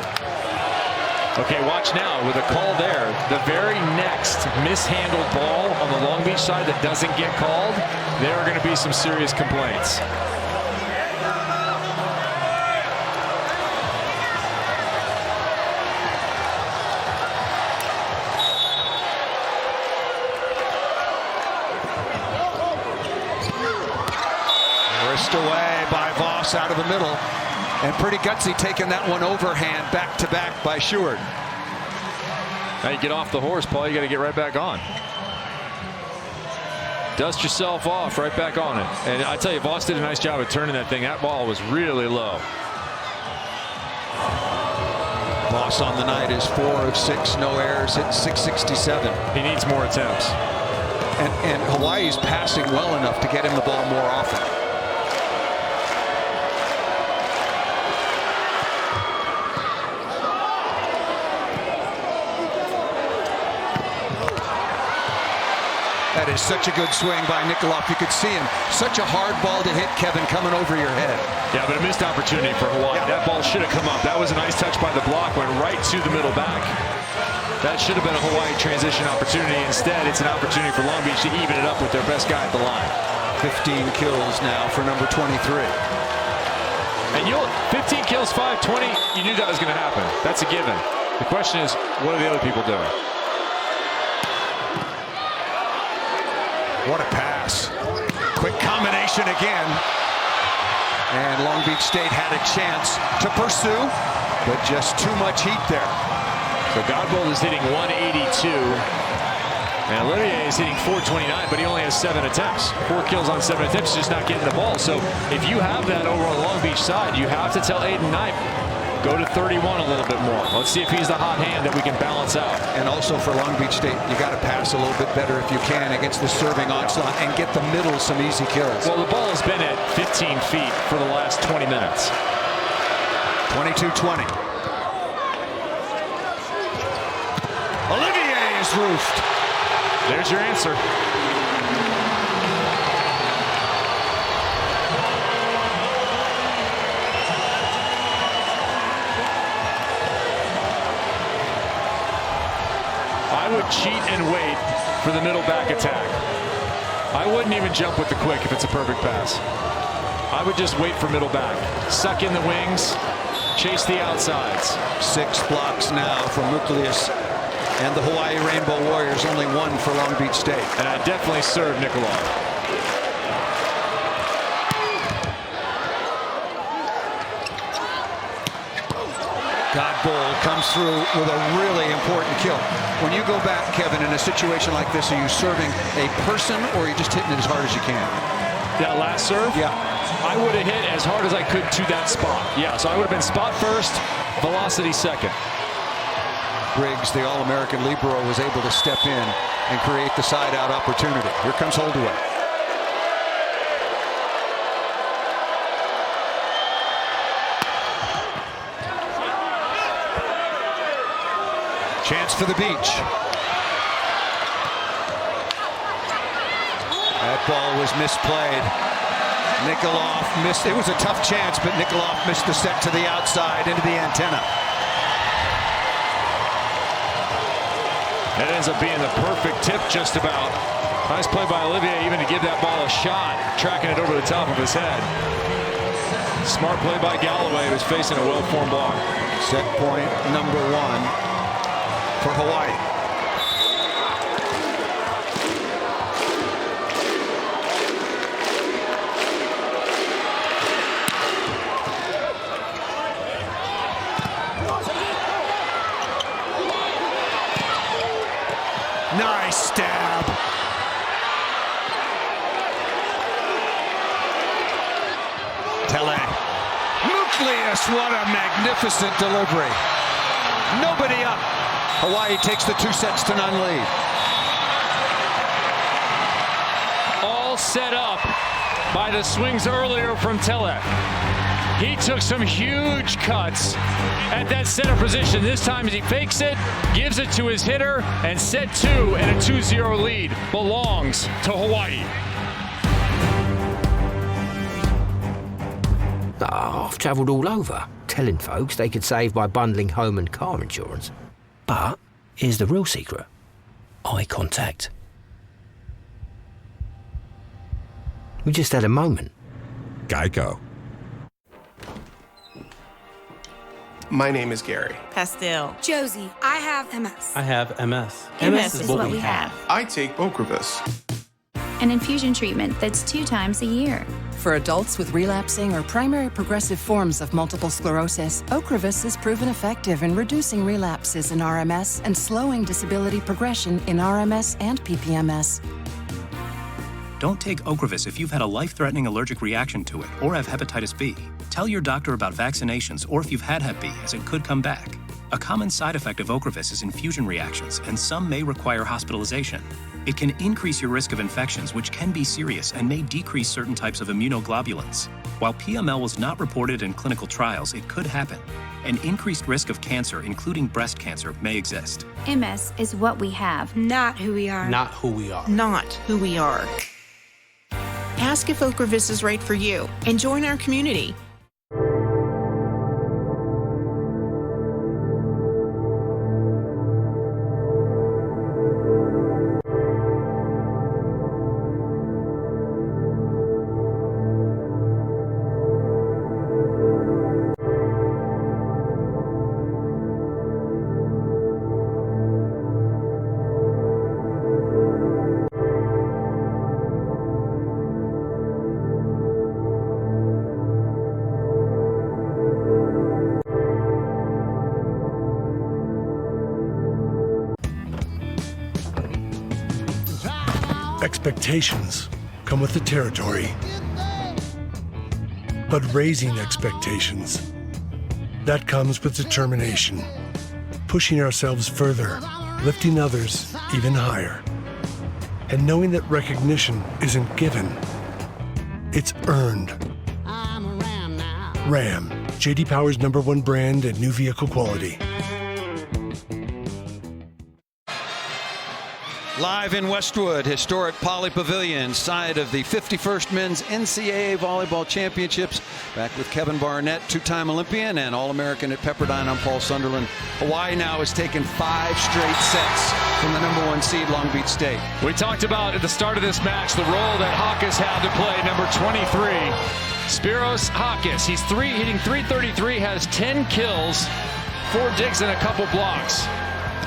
Okay, watch now with a call there. The very next mishandled ball on the Long Beach side that doesn't get called, there are going to be some serious complaints. Away by Voss out of the middle, and pretty gutsy taking that one overhand back to back by Seward. Now you get off the horse, Paul. You got to get right back on. Dust yourself off, right back on it. And I tell you, Voss did a nice job of turning that thing. That ball was really low. Voss on the night is 4 of 6, no errors, hitting .667. He needs more attempts. And Hawaii's passing well enough to get him the ball more often. That is such a good swing by Nikolov. You could see him. Such a hard ball to hit, Kevin, coming over your head. Yeah, but a missed opportunity for Hawaii. Yeah. That ball should have come up. That was a nice touch by the block. Went right to the middle back. That should have been a Hawaii transition opportunity. Instead, it's an opportunity for Long Beach to even it up with their best guy at the line. 15 kills now for number 23. And 15 kills, 520. You knew that was going to happen. That's a given. The question is, what are the other people doing? What a pass. Quick combination again. And Long Beach State had a chance to pursue, but just too much heat there. So Godbold is hitting 182. And Olivier is hitting 429, but he only has 7 attempts. 4 kills on 7 attempts, just not getting the ball. So if you have that over on the Long Beach side, you have to tell Aiden Knight, Go to 31 a little bit more. Let's see if he's the hot hand that we can balance out. And also for Long Beach State, you got to pass a little bit better if you can against the serving onslaught and get the middle some easy kills. Well, the ball has been at 15 feet for the last 20 minutes. 22-20. Olivier is roofed. There's your answer. I would cheat and wait for the middle back attack. I wouldn't even jump with the quick if it's a perfect pass. I would just wait for middle back. Suck in the wings, chase the outsides. 6 blocks now from Muklius and the Hawaii Rainbow Warriors, only 1 for Long Beach State. And I definitely serve Nikolov. Godboll comes through with a really important kill. When you go back, Kevin, in a situation like this, are you serving a person or are you just hitting it as hard as you can? That last serve? Yeah. I would have hit as hard as I could to that spot. Yeah, so I would have been spot first, velocity second. Briggs, the All-American libero, was able to step in and create the side-out opportunity. Here comes Holdaway. Chance for the beach. That ball was misplayed. Nikolov missed. It was a tough chance, but Nikolov missed the set to the outside into the antenna. That ends up being the perfect tip just about. Nice play by Olivier even to give that ball a shot, tracking it over the top of his head. Smart play by Galloway, who's facing a well-formed block. Set point number 1 for Hawaii. Nice stab. Tele. Muklius, what a magnificent delivery. Nobody up. Hawaii takes the 2-0 lead. All set up by the swings earlier from Tele. He took some huge cuts at that center position. This time he fakes it, gives it to his hitter, and set 2 and a 2-0 lead belongs to Hawaii. I've travelled all over, telling folks they could save by bundling home and car insurance. But here's the real secret. Eye contact. We just had a moment. Geico. My name is Gary. Pastel. Josie. I have MS. I have MS. MS is what we have. I take Ocrevus. An infusion treatment that's 2 times a year. For adults with relapsing or primary progressive forms of multiple sclerosis, Ocrevus is proven effective in reducing relapses in RMS and slowing disability progression in RMS and PPMS. Don't take Ocrevus if you've had a life-threatening allergic reaction to it or have hepatitis B. Tell your doctor about vaccinations or if you've had Hep B, as it could come back. A common side effect of Ocrevus is infusion reactions, and some may require hospitalization. It can increase your risk of infections, which can be serious and may decrease certain types of immunoglobulins. While PML was not reported in clinical trials, it could happen. An increased risk of cancer, including breast cancer, may exist. MS is what we have, not who we are. Not who we are. Not who we are. Ask if Ocrevus is right for you and join our community. Expectations come with the territory. But raising expectations That comes with determination. Pushing ourselves further, lifting others even higher. And knowing that recognition isn't given, it's earned. Ram, J.D. Power's #1 brand in new vehicle quality. Live in Westwood, historic Poly Pavilion, side of the 51st Men's NCAA Volleyball Championships. Back with Kevin Barnett, two-time Olympian and All-American at Pepperdine. I'm Paul Sunderland. Hawaii now has taken 5 straight sets from the #1 seed Long Beach State. We talked about at the start of this match the role that Hawkes had to play, number 23. Spiros Hawkes, he's hitting .333, has 10 kills, 4 digs and a couple blocks.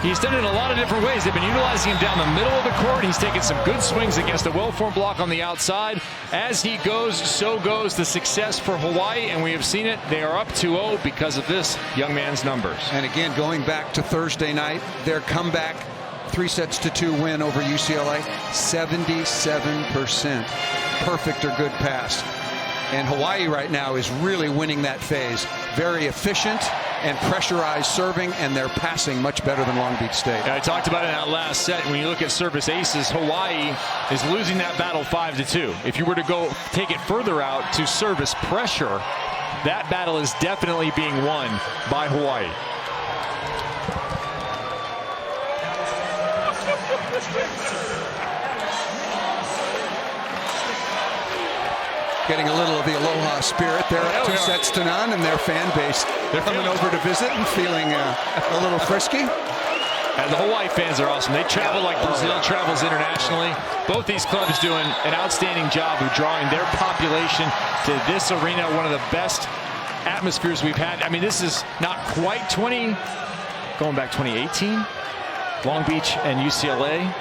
He's done it in a lot of different ways. They've been utilizing him down the middle of the court. He's taken some good swings against a well-formed block on the outside. As he goes, so goes the success for Hawaii, and we have seen it. They are up 2-0 because of this young man's numbers. And again, going back to Thursday night, their comeback 3-2 win over UCLA, 77% perfect or good pass. And Hawaii right now is really winning that phase. Very efficient and pressurized serving, and they're passing much better than Long Beach State. I talked about it in that last set. When you look at service aces, Hawaii is losing that battle 5-2. If you were to go take it further out to service pressure, that battle is definitely being won by Hawaii. Getting a little of the aloha spirit. They're up 2-0, and their fan base coming over to visit and feeling a little frisky. And the Hawaii fans are awesome. They travel like Brazil travels internationally. Both these clubs doing an outstanding job of drawing their population to this arena, one of the best atmospheres we've had. I mean, this is not quite going back 2018, Long Beach and UCLA.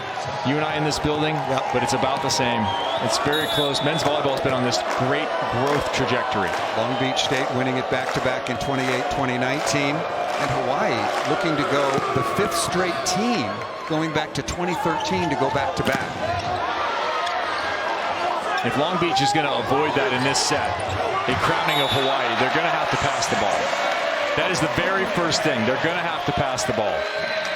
You and I in this building, but it's about the same. It's very close. Men's volleyball has been on this great growth trajectory. Long Beach State winning it back-to-back in 2019. And Hawaii looking to go the 5th straight team, going back to 2013 to go back-to-back. If Long Beach is going to avoid that in this set, a crowning of Hawaii, they're going to have to pass the ball. That is the very first thing. They're going to have to pass the ball.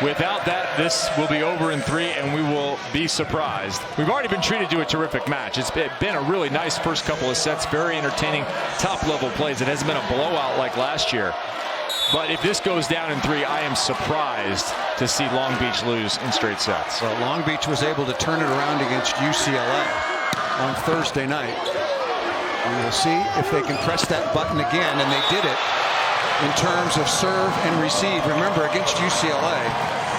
Without that, this will be over in 3, and we will be surprised. We've already been treated to a terrific match. It's been a really nice first couple of sets, very entertaining, top-level plays. It hasn't been a blowout like last year. But if this goes down in 3, I am surprised to see Long Beach lose in straight sets. Well, Long Beach was able to turn it around against UCLA on Thursday night. We will see if they can press that button again, and they did it. In terms of serve and receive, remember against UCLA,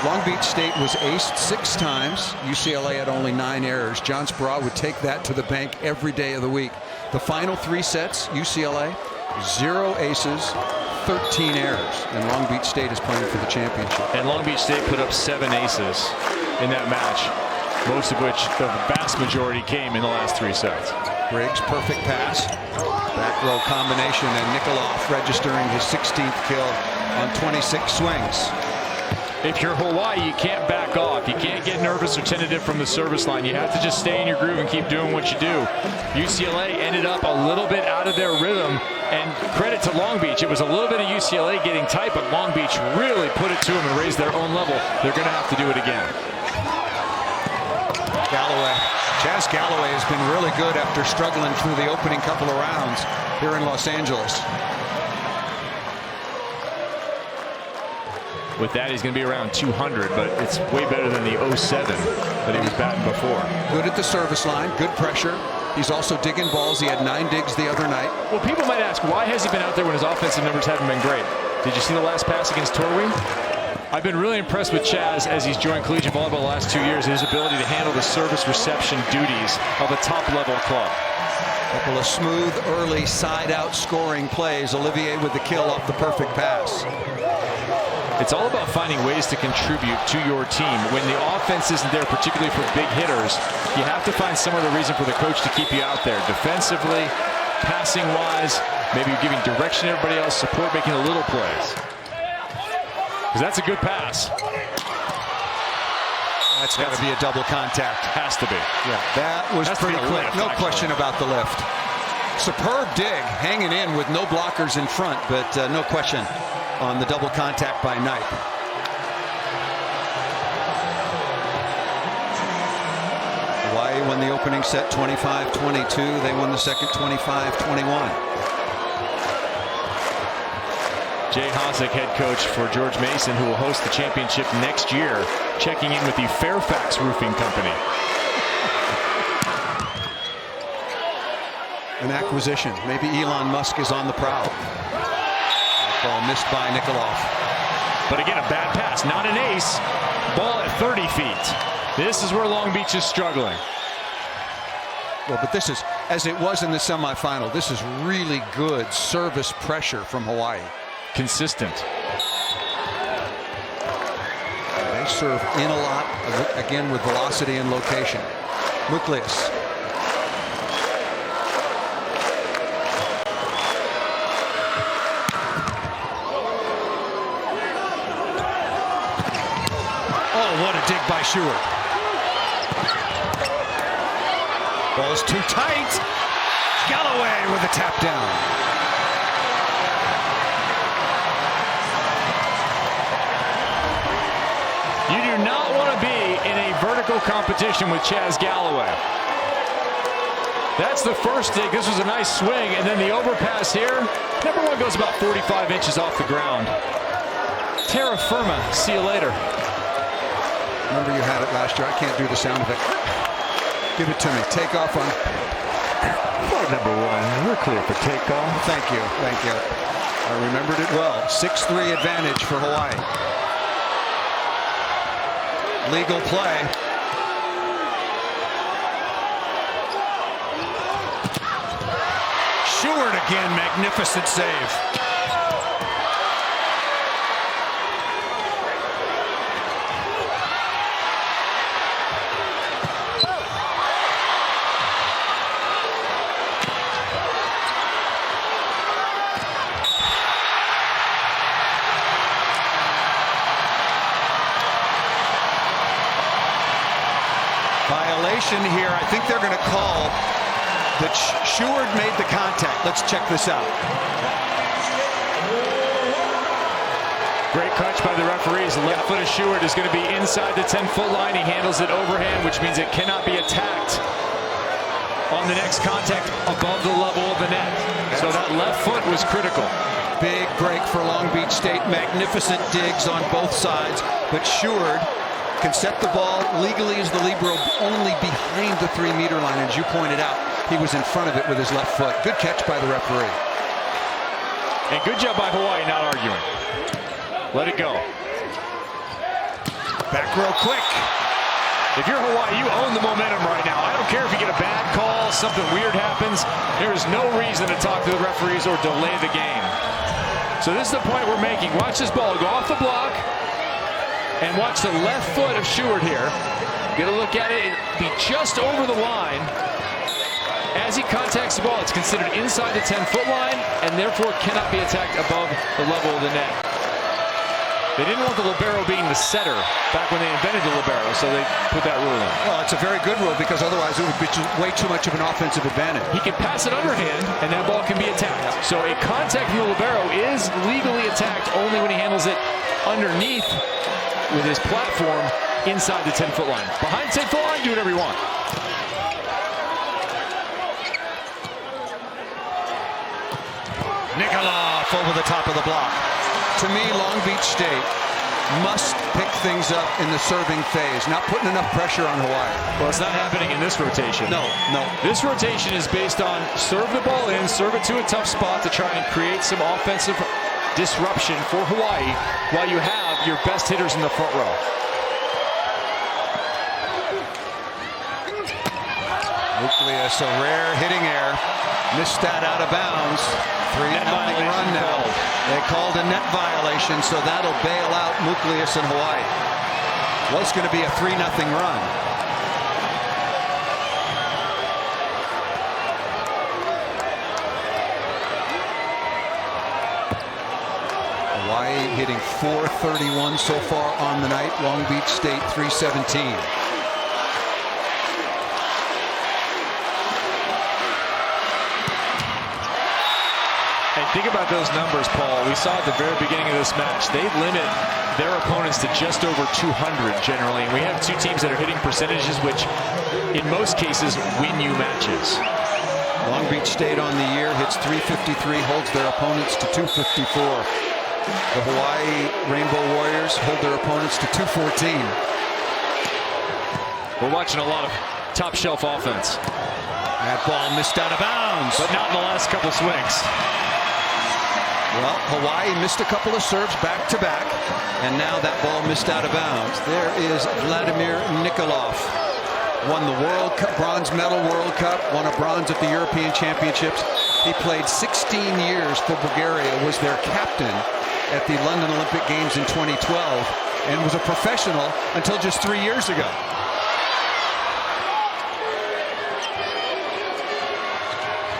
Long Beach State was aced 6 times. UCLA had only 9 errors. John Speraw would take that to the bank every day of the week. The final 3 sets, UCLA, 0 aces, 13 errors, and Long Beach State is playing for the championship. And Long Beach State put up 7 aces in that match, most of which the vast majority came in the last 3 sets. Briggs, perfect pass. Back row combination, and Nikolov registering his 16th kill on 26 swings. If you're Hawaii, you can't back off. You can't get nervous or tentative from the service line. You have to just stay in your groove and keep doing what you do. UCLA ended up a little bit out of their rhythm, and credit to Long Beach. It was a little bit of UCLA getting tight, but Long Beach really put it to them and raised their own level. They're going to have to do it again. Chaz Galloway has been really good after struggling through the opening couple of rounds here in Los Angeles. With that, he's going to be around 200, but it's way better than the 07 that he was batting before. Good at the service line, good pressure. He's also digging balls. He had 9 digs the other night. Well, people might ask, why has he been out there when his offensive numbers haven't been great? Did you see the last pass against Torway? I've been really impressed with Chaz as he's joined collegiate volleyball the last 2 years, his ability to handle the service reception duties of a top-level club. A couple of smooth, early side-out scoring plays. Olivier with the kill off the perfect pass. It's all about finding ways to contribute to your team. When the offense isn't there, particularly for big hitters, you have to find some other reason for the coach to keep you out there. Defensively, passing-wise, maybe you're giving direction to everybody else, support, making the little plays. Because that's a good pass. That's got to be a double contact. Has to be. Yeah, that was pretty quick. No question about the lift. Superb dig, hanging in with no blockers in front, but no question on the double contact by Knight. Hawaii won the opening set 25-22. They won the second 25-21. Jay Hossack, head coach for George Mason, who will host the championship next year, checking in with the Fairfax Roofing Company. An acquisition. Maybe Elon Musk is on the prowl. Ball missed by Nikolov. But again, a bad pass, not an ace. Ball at 30 feet. This is where Long Beach is struggling. Well, but this is, as it was in the semifinal, this is really good service pressure from Hawaii. Consistent. They serve in a lot, again with velocity and location. Muklius. Oh, what a dig by Schuart. Ball's too tight. Galloway with a tap down. You do not want to be in a vertical competition with Chaz Galloway. That's the first dig. This was a nice swing, and then the overpass here. Number one goes about 45 inches off the ground. Terra firma. See you later. Remember you had it last year. I can't do the sound of it. Give it to me. Take off on. Flight number one. We're clear for takeoff. Thank you. Thank you. I remembered it well. 6-3 advantage for Hawaii. Legal play. Schuart again. Magnificent save. Violation here. I think they're going to call that Schuart made the contact. Let's check this out. Great catch by the referees. The left foot of Schuart is going to be inside the 10-foot line. He handles it overhand, which means it cannot be attacked on the next contact above the level of the net. So that left foot was critical. Big break for Long Beach State. Magnificent digs on both sides, but Schuart can set the ball legally as the libero only behind the 3-meter line. As you pointed out, he was in front of it with his left foot. Good catch by the referee. And good job by Hawaii not arguing. Let it go. Back row quick. If you're Hawaii, you own the momentum right now. I don't care if you get a bad call, something weird happens. There is no reason to talk to the referees or delay the game. So this is the point we're making. Watch this ball go off the block. And watch the left foot of Schuart here. Get a look at it. It'll be just over the line. As he contacts the ball, it's considered inside the 10-foot line and therefore cannot be attacked above the level of the net. They didn't want the libero being the setter back when they invented the libero, so they put that rule in. Well, it's a very good rule because otherwise it would be way too much of an offensive advantage. He can pass it underhand, and that ball can be attacked. So a contact from the libero is legally attacked only when he handles it underneath with his platform inside the 10-foot line. Behind 10-foot line, do whatever you want. Nikolov over the top of the block. To me, Long Beach State must pick things up in the serving phase, not putting enough pressure on Hawaii. Well, it's not happening in this rotation. No. This rotation is based on serve the ball in, serve it to a tough spot to try and create some offensive disruption for Hawaii while you have your best hitters in the front row. Muklius, a rare hitting error. Missed that out of bounds. 3-0 run now. They called a net violation, so that'll bail out Muklius and Hawaii. Was going to be a 3-0 run. Hawaii hitting .431 so far on the night. Long Beach State .317. Think about those numbers, Paul. We saw at the very beginning of this match, they limit their opponents to just over 200 generally. And we have two teams that are hitting percentages which, in most cases, win you matches. Long Beach State on the year hits 353, holds their opponents to 254. The Hawaii Rainbow Warriors hold their opponents to 214. We're watching a lot of top shelf offense. That ball missed out of bounds. But not in the last couple swings. Well, Hawaii missed a couple of serves back to back, and now that ball missed out of bounds. There is Vladimir Nikolov. Won the World Cup, bronze medal World Cup, won a bronze at the European Championships. He played 16 years for Bulgaria, was their captain at the London Olympic Games in 2012, and was a professional until just 3 years ago.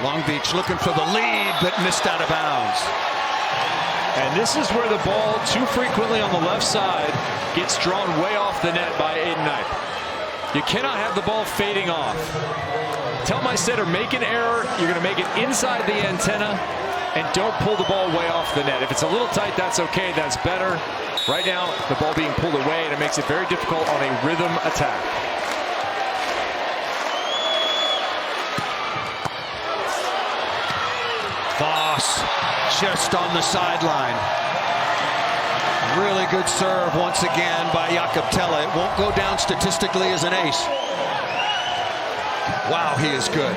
Long Beach looking for the lead, but missed out of bounds. And this is where the ball too frequently on the left side gets drawn way off the net by Aiden Knipe. You cannot have the ball fading off. Tell my setter, make an error. You're going to make it inside the antenna, and don't pull the ball way off the net. If it's a little tight, that's okay. That's better. Right now, the ball being pulled away, and it makes it very difficult on a rhythm attack. Voss just on the sideline. Really good serve once again by Jakob Telle. It won't go down statistically as an ace. Wow, he is good.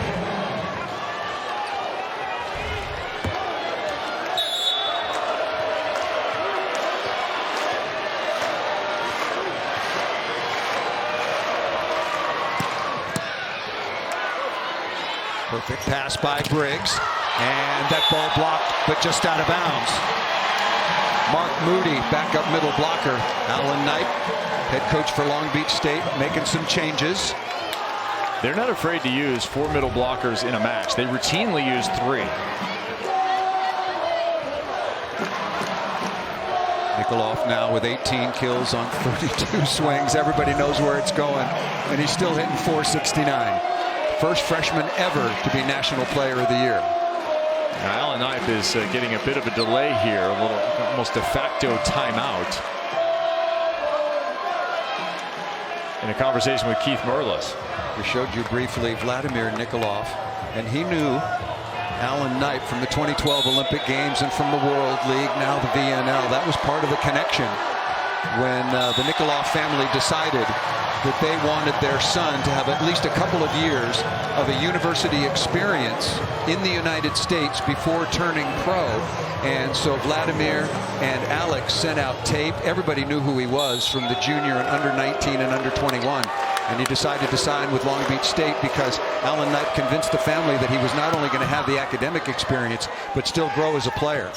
Perfect pass by Briggs. And that ball blocked, but just out of bounds. Mark Moody, backup middle blocker. Alan Knipe, head coach for Long Beach State, making some changes. They're not afraid to use 4 middle blockers in a match. They routinely use 3. Nikolov now with 18 kills on 32 swings. Everybody knows where it's going, and he's still hitting .469. First freshman ever to be National Player of the Year. Now, Alan Knipe is getting a bit of a delay here, a little almost de facto timeout. In a conversation with Keith Merlis. We showed you briefly Vladimir Nikolov, and he knew Alan Knipe from the 2012 Olympic Games and from the World League, now the VNL. That was part of the connection when the Nikolov family decided that they wanted their son to have at least a couple of years of a university experience in the United States before turning pro. And so Vladimir and Alex sent out tape. Everybody knew who he was from the junior and under 19 and under 21. And he decided to sign with Long Beach State because Alan Knipe convinced the family that he was not only going to have the academic experience, but still grow as a player.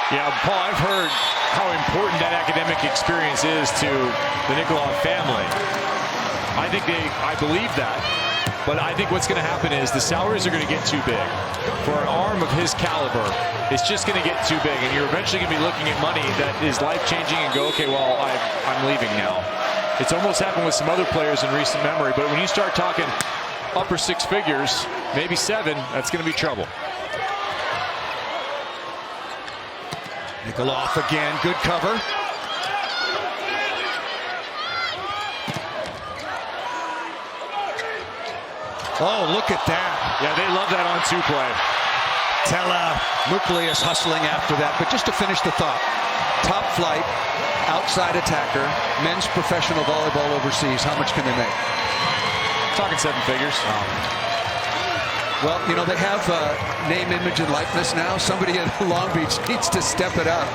Yeah, Paul, I've heard how important that academic experience is to the Nikolov family. I believe that. But I think what's going to happen is the salaries are going to get too big. For an arm of his caliber, it's just going to get too big. And you're eventually going to be looking at money that is life-changing and go, okay, well, I'm leaving now. It's almost happened with some other players in recent memory. But when you start talking upper 6 figures, maybe 7, that's going to be trouble. Nikolov again, good cover. Oh, look at that. Yeah, they love that on-2 play. Tella Muklius hustling after that, but just to finish the thought, top flight, outside attacker, men's professional volleyball overseas, how much can they make? Talking 7 figures. Well, you know, they have name, image, and likeness now. Somebody at Long Beach needs to step it up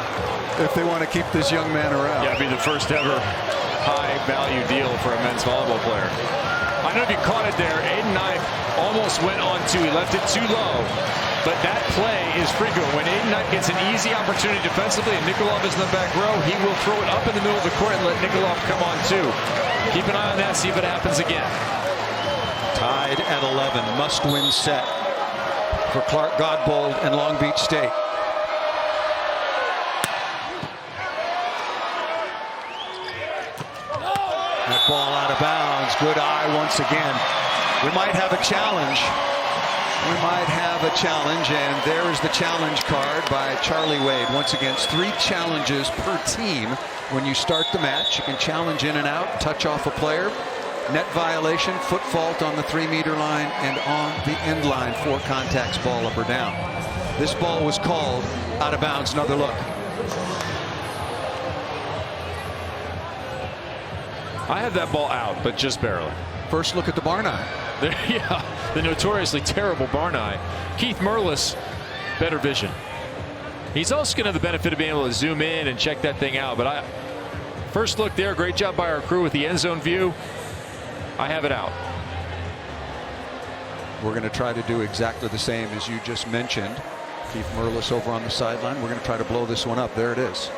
if they want to keep this young man around. Yeah, it'd be the first ever high-value deal for a men's volleyball player. I don't know if you caught it there. Aiden Knipe almost went on 2. He left it too low. But that play is frequent. When Aiden Knipe gets an easy opportunity defensively and Nikolov is in the back row, he will throw it up in the middle of the court and let Nikolov come on 2. Keep an eye on that, see if it happens again. Tied at 11, must-win set for Clark Godbold and Long Beach State. That ball out of bounds. Good eye once again. We might have a challenge. We might have a challenge, and there is the challenge card by Charlie Wade. Once again, it's 3 challenges per team. When you start the match, you can challenge in and out, touch off a player, net violation, foot fault on the 3-meter line, and on the end line for contacts, ball up or down. This ball was called out of bounds. Another look. I had that ball out, but just barely. First look at the barn eye. Yeah, the notoriously terrible barn eye. Keith Merlis, better vision. He's also going to have the benefit of being able to zoom in and check that thing out. But first look there, great job by our crew with the end zone view. I have it out. We're going to try to do exactly the same as you just mentioned. Keith Merlis over on the sideline. We're going to try to blow this one up. There it is.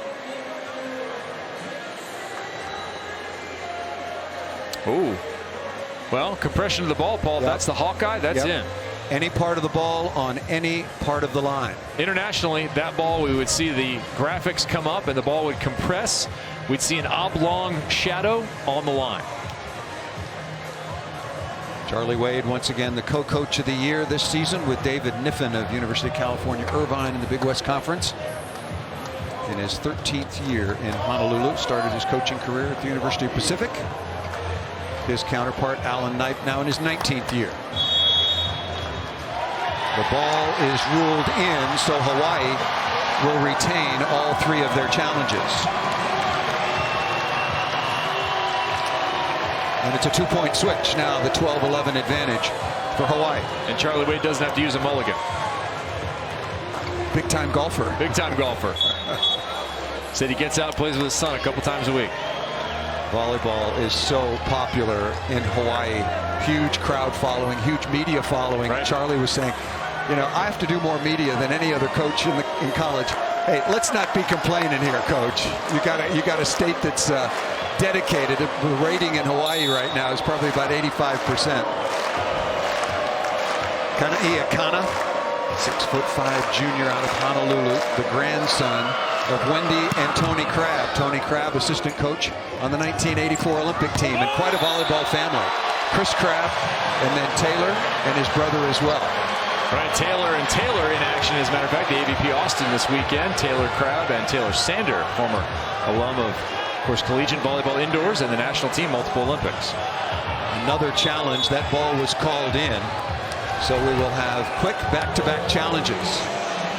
Ooh. Well, compression of the ball, Paul. Yep. That's the Hawkeye. That's in. Any part of the ball on any part of the line. Internationally, that ball, we would see the graphics come up and the ball would compress. We'd see an oblong shadow on the line. Charlie Wade, once again, the co-coach of the year this season with David Niffen of University of California, Irvine in the Big West Conference. In his 13th year in Honolulu, started his coaching career at the University of Pacific. His counterpart, Alan Knipe, now in his 19th year. The ball is ruled in, so Hawaii will retain all 3 of their challenges. And it's a 2-point switch now, the 12-11 advantage for Hawaii. And Charlie Wade doesn't have to use a mulligan. Big-time golfer. Big-time golfer. Said he gets out and plays with his son a couple times a week. Volleyball is so popular in Hawaii. Huge crowd following, huge media following. Right. Charlie was saying, you know, I have to do more media than any other coach in college. Hey, let's not be complaining here, coach. You got a state that's dedicated. The rating in Hawaii right now is probably about 85%. Kana, 6'5" junior out of Honolulu, the grandson of Wendy and Tony Crabb. Tony Crabb, assistant coach on the 1984 Olympic team, and quite a volleyball family. Chris Crabb, and then Taylor and his brother as well. Right, Taylor in action, as a matter of fact, the AVP Austin this weekend. Taylor Crabb and Taylor Sander, former alum of course, collegiate volleyball indoors and the national team, multiple Olympics. Another challenge. That ball was called in. So we will have quick back-to-back challenges.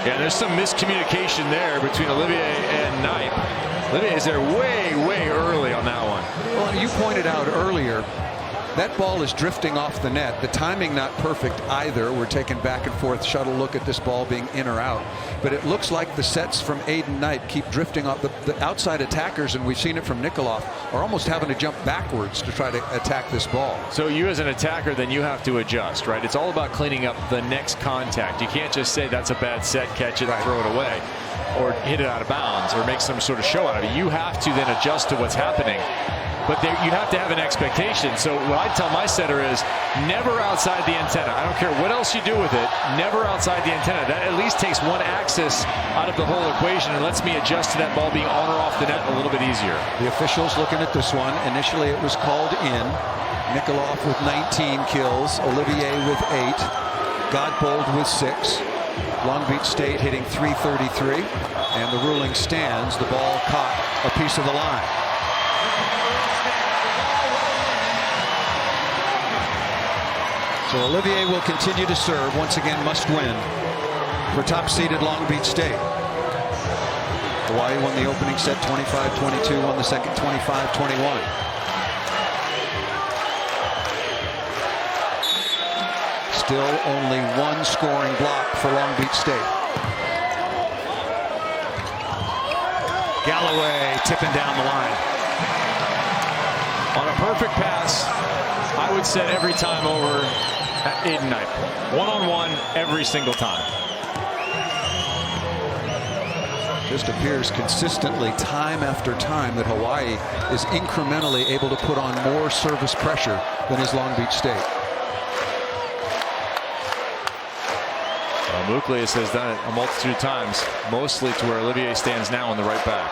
Yeah, there's some miscommunication there between Olivier and Knipe. Olivier is there way early on that one. Well, you pointed out earlier, that ball is drifting off the net. The timing not perfect either. We're taking back and forth shuttle look at this ball being in or out. But it looks like the sets from Aiden Knipe keep drifting off. The outside attackers, and we've seen it from Nikolov, are almost having to jump backwards to try to attack this ball. So you as an attacker, then you have to adjust, right? It's all about cleaning up the next contact. You can't just say that's a bad set, catch it, and throw it away, or hit it out of bounds, or make some sort of show out of it. You have to then adjust to what's happening. But you have to have an expectation. So what I tell my setter is never outside the antenna. I don't care what else you do with it, never outside the antenna. That at least takes one axis out of the whole equation and lets me adjust to that ball being on or off the net a little bit easier. The officials looking at this one. Initially it was called in. Nikolov with 19 kills, Olivier with 8, Godbold with 6. Long Beach State hitting .333, and the ruling stands. The ball caught a piece of the line. So Olivier will continue to serve. Once again, must win for top-seeded Long Beach State. Hawaii won the opening set 25-22, won the second 25-21. Still only one scoring block for Long Beach State. Galloway tipping down the line. On a perfect pass, I would set every time over Aiden Knipe. One-on-one every single time. Just appears consistently, time after time, that Hawaii is incrementally able to put on more service pressure than is Long Beach State. Muklius has done it a multitude of times, mostly to where Olivier stands now on the right back.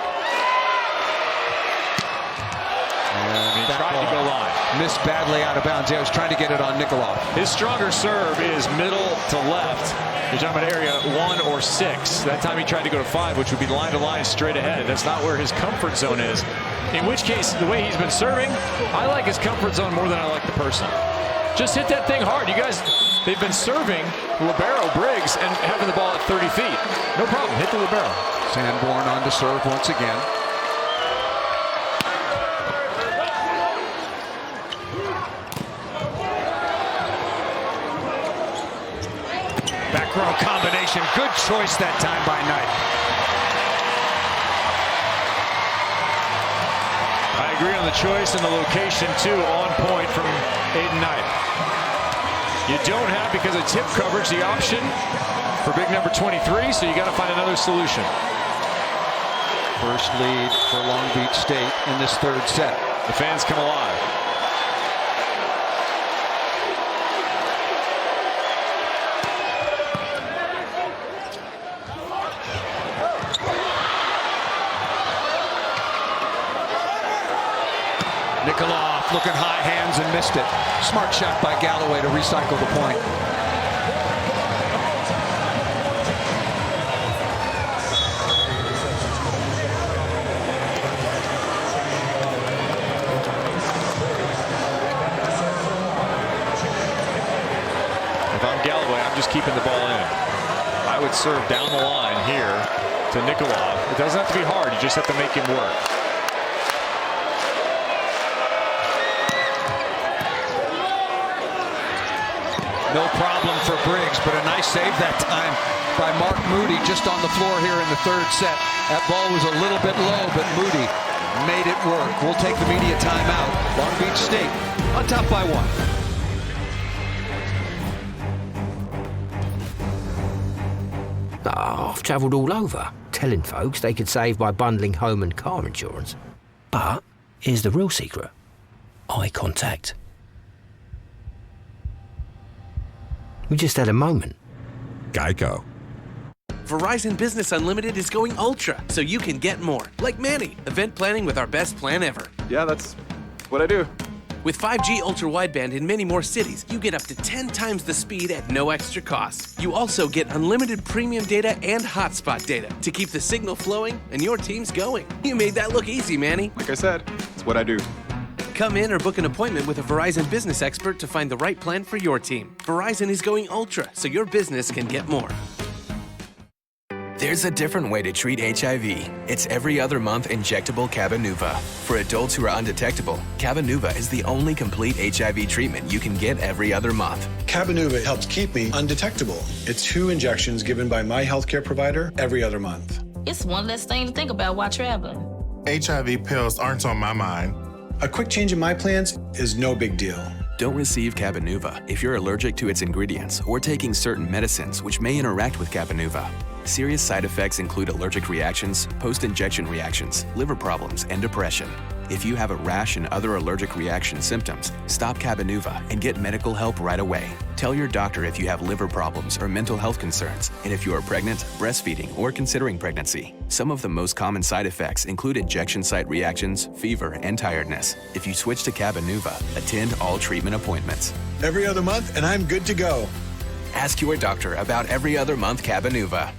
And And he tried to go line. Missed badly out of bounds. He was trying to get it on Nikolov. His stronger serve is middle to left. You're talking about area 1 or 6. That time he tried to go to 5, which would be line to line straight ahead. That's not where his comfort zone is. In which case, the way he's been serving, I like his comfort zone more than I like the person. Just hit that thing hard. You guys, they've been serving libero Briggs and having the ball at 30 feet. No problem. Hit the libero. Sanborn on to serve once again. Back row combination. Good choice that time by Knight. I agree on the choice and the location, too, on point from Aiden Knight. You don't have, because of tip coverage, the option for big number 23, so you got to find another solution. First lead for Long Beach State in this third set. The fans come alive. Nikolov looking high hands and missed it. Smart shot by Galloway to recycle the point. If I'm Galloway, I'm just keeping the ball in. I would serve down the line here to Nikolov. It doesn't have to be hard. You just have to make him work. No problem for Briggs, but a nice save that time by Mark Moody just on the floor here in the third set. That ball was a little bit low, but Moody made it work. We'll take the media timeout. Long Beach State on top by 1. I've travelled all over, telling folks they could save by bundling home and car insurance. But here's the real secret. Eye contact. We just had a moment. Geico. Verizon Business Unlimited is going ultra, so you can get more. Like Manny, event planning with our best plan ever. Yeah, that's what I do. With 5G ultra wideband in many more cities, you get up to 10 times the speed at no extra cost. You also get unlimited premium data and hotspot data to keep the signal flowing and your teams going. You made that look easy, Manny. Like I said, it's what I do. Come in or book an appointment with a Verizon business expert to find the right plan for your team. Verizon is going ultra, so your business can get more. There's a different way to treat HIV. It's every other month injectable Cabenuva. For adults who are undetectable, Cabenuva is the only complete HIV treatment you can get every other month. Cabenuva helps keep me undetectable. It's 2 injections given by my healthcare provider every other month. It's one less thing to think about while traveling. HIV pills aren't on my mind. A quick change in my plans is no big deal. Don't receive Cabenuva if you're allergic to its ingredients or taking certain medicines which may interact with Cabenuva. Serious side effects include allergic reactions, post-injection reactions, liver problems, and depression. If you have a rash and other allergic reaction symptoms, stop Cabenuva and get medical help right away. Tell your doctor if you have liver problems or mental health concerns, and if you are pregnant, breastfeeding, or considering pregnancy. Some of the most common side effects include injection site reactions, fever, and tiredness. If you switch to Cabenuva, attend all treatment appointments. Every other month, and I'm good to go. Ask your doctor about every other month Cabenuva.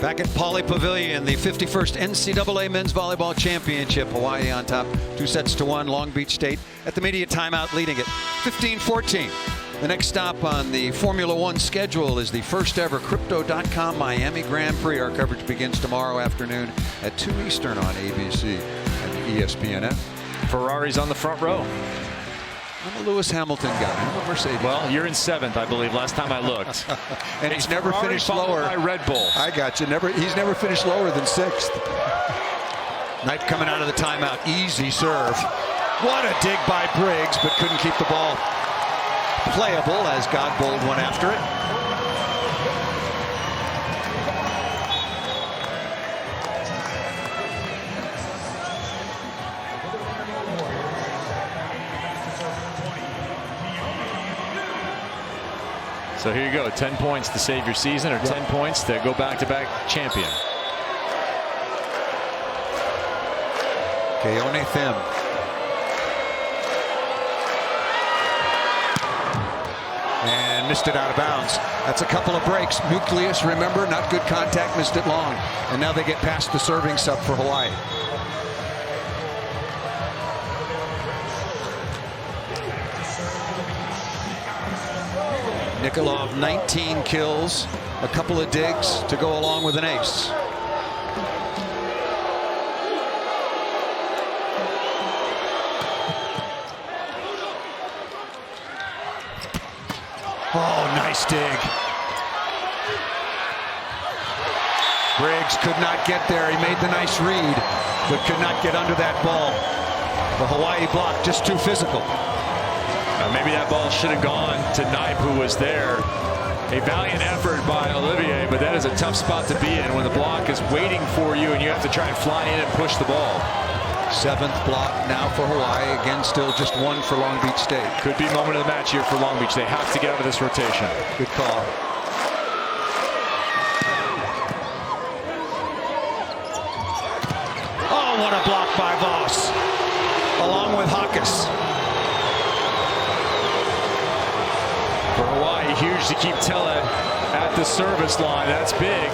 Back at Pauley Pavilion, the 51st NCAA Men's Volleyball Championship. Hawaii on top, 2-1. Long Beach State at the media timeout leading it 15-14. The next stop on the Formula One schedule is the first ever Crypto.com Miami Grand Prix. Our coverage begins tomorrow afternoon at 2 Eastern on ABC and ESPN. Ferrari's on the front row. I'm a Lewis Hamilton guy. I'm a Mercedes. Well, you're in 7th, I believe, last time I looked. And he's never finished lower. By Red Bull. I got you. He's never finished lower than 6th. Knight coming out of the timeout. Easy serve. What a dig by Briggs, but couldn't keep the ball playable as Godbold went after it. So here you go, 10 points to save your season, or 10 points to go back-to-back champion. Keone Them. and missed it out of bounds. That's a couple of breaks. Nucleus, remember, not good contact, missed it long. And now they get past the serving sub for Hawaii. Nikolov, 19 kills, a couple of digs to go along with an ace. Oh, nice dig. Briggs could not get there. He made the nice read, but could not get under that ball. The Hawaii block just too physical. Maybe that ball should have gone to Knipe, who was there. A valiant effort by Olivier, but that is a tough spot to be in when the block is waiting for you and you have to try and fly in and push the ball. 7th block now for Hawaii. Again, still just 1 for Long Beach State. Could be moment of the match here for Long Beach. They have to get out of this rotation. Good call. Oh, what a block by Voss, along with Hawkes. For Hawaii, huge to keep Tella at the service line. That's big.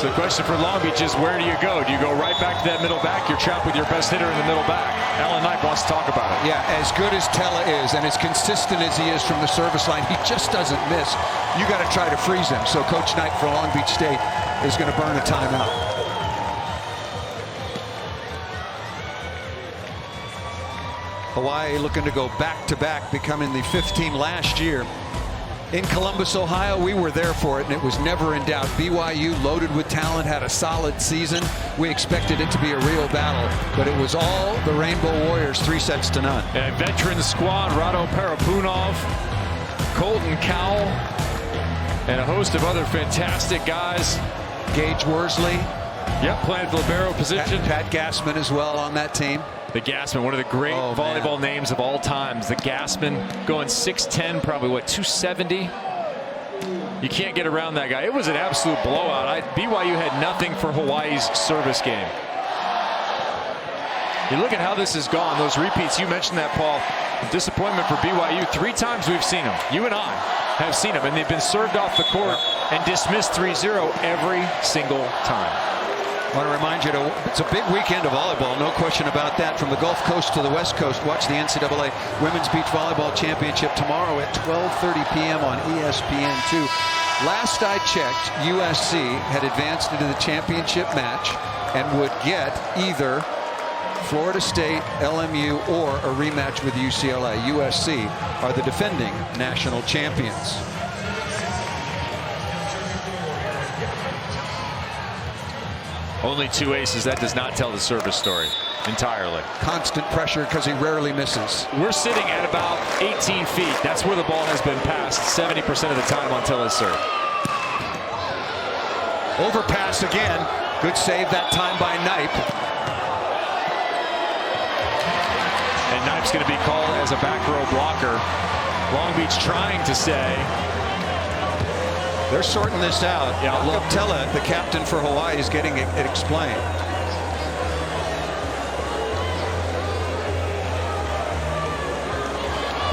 So the question for Long Beach is, where do you go? Do you go right back to that middle back? You're trapped with your best hitter in the middle back. Alan Knipe wants to talk about it. Yeah, as good as Tella is and as consistent as he is from the service line, he just doesn't miss. You got to try to freeze him. So Coach Knipe for Long Beach State is going to burn a timeout. Hawaii looking to go back-to-back, becoming the 5th team last year. In Columbus, Ohio, we were there for it, and it was never in doubt. BYU, loaded with talent, had a solid season. We expected it to be a real battle, but it was all the Rainbow Warriors, 3-0. And a veteran squad, Rado Parapunov, Colton Cowell, and a host of other fantastic guys. Gage Worsley. Yep, playing the libero position. Pat Gassman as well on that team. The Gassman, one of the great volleyball names of all times. The Gassman, going 6'10", probably, what, 270? You can't get around that guy. It was an absolute blowout. BYU had nothing for Hawaii's service game. You look at how this has gone. Those repeats, you mentioned that, Paul. Disappointment for BYU. 3 times we've seen them. You and I have seen them, and they've been served off the court and dismissed 3-0 every single time. I want to remind you, it's a big weekend of volleyball, no question about that. From the Gulf Coast to the West Coast, watch the NCAA Women's Beach Volleyball Championship tomorrow at 12:30 p.m. on ESPN2. Last I checked, USC had advanced into the championship match and would get either Florida State, LMU, or a rematch with UCLA. USC are the defending national champions. Only 2 aces. That does not tell the service story entirely. Constant pressure because he rarely misses. We're sitting at about 18 feet. That's where the ball has been passed 70% of the time until his serve. Overpass again. Good save that time by Knipe. And Knipe's going to be called as a back row blocker. Long Beach trying to say. They're sorting this out. Yeah, look, Tella, the captain for Hawaii, is getting it explained.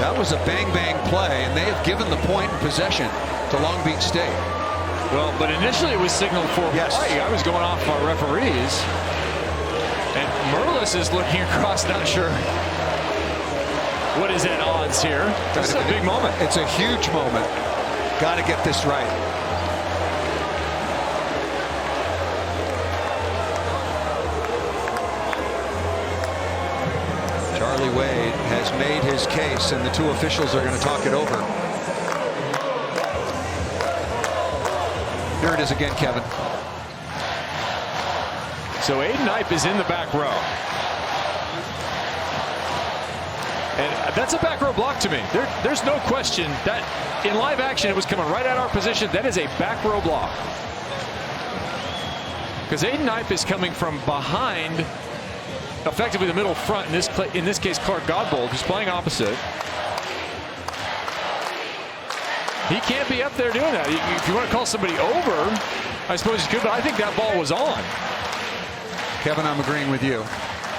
That was a bang-bang play, and they have given the point and possession to Long Beach State. Well, but initially it was signaled for Hawaii. I was going off our referees. And Merlis is looking across, not sure what is at odds here. This is a big moment. It's a huge moment. Got to get this right. Charlie Wade has made his case, and the 2 officials are going to talk it over. Here it is again, Kevin. So Aiden Knipe is in the back row. And that's a back row block to me. There's no question that in live action it was coming right at our position. That is a back row block. Because Aiden Knipe is coming from behind, effectively the middle front, in this case Clark Godbold, who's playing opposite. He can't be up there doing that. If you want to call somebody over, I suppose you could, but I think that ball was on. Kevin, I'm agreeing with you.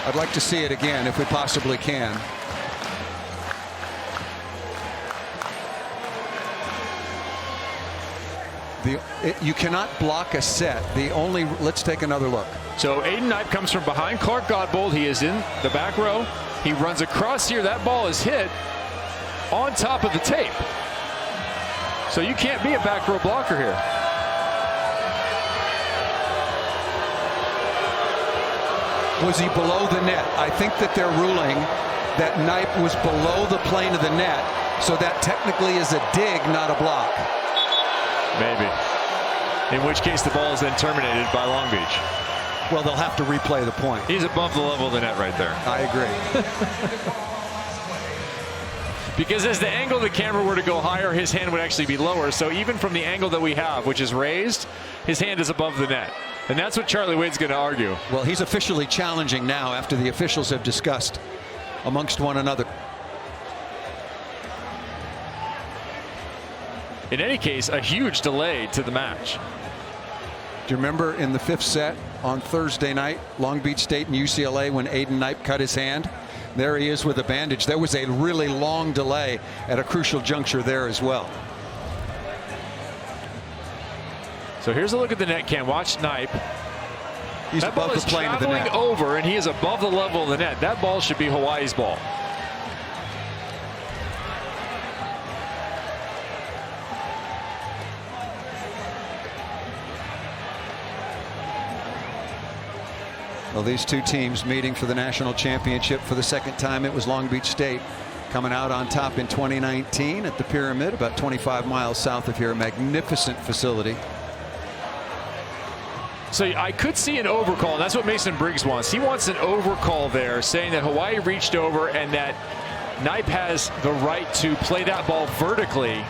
I'd like to see it again if we possibly can. You cannot block a set. Let's take another look. So Aiden Knipe comes from behind Clark Godbold. He is in the back row. He runs across here. That ball is hit on top of the tape. So you can't be a back row blocker here. Was he below the net? I think that they're ruling that Knipe was below the plane of the net, so that technically is a dig, not a block. Maybe. In which case the ball is then terminated by Long Beach. Well, they'll have to replay the point. He's above the level of the net right there. I agree. Because as the angle of the camera were to go higher, his hand would actually be lower. So even from the angle that we have, which is raised, his hand is above the net. And that's what Charlie Wade's going to argue. Well, he's officially challenging now after the officials have discussed amongst one another. In any case, a huge delay to the match. Do you remember in the 5th set on Thursday night, Long Beach State and UCLA, when Aiden Knipe cut his hand? There he is with a bandage. There was a really long delay at a crucial juncture there as well. So here's a look at the net cam. Watch Knipe. He's that above ball the is plane of the net. Over, and he is above the level of the net. That ball should be Hawaii's ball. Well, these two teams meeting for the national championship for the 2nd time. It was Long Beach State coming out on top in 2019 at the Pyramid, about 25 miles south of here. A magnificent facility. So I could see an overcall, and that's what Mason Briggs wants. He wants an overcall there, saying that Hawaii reached over and that Knipe has the right to play that ball vertically,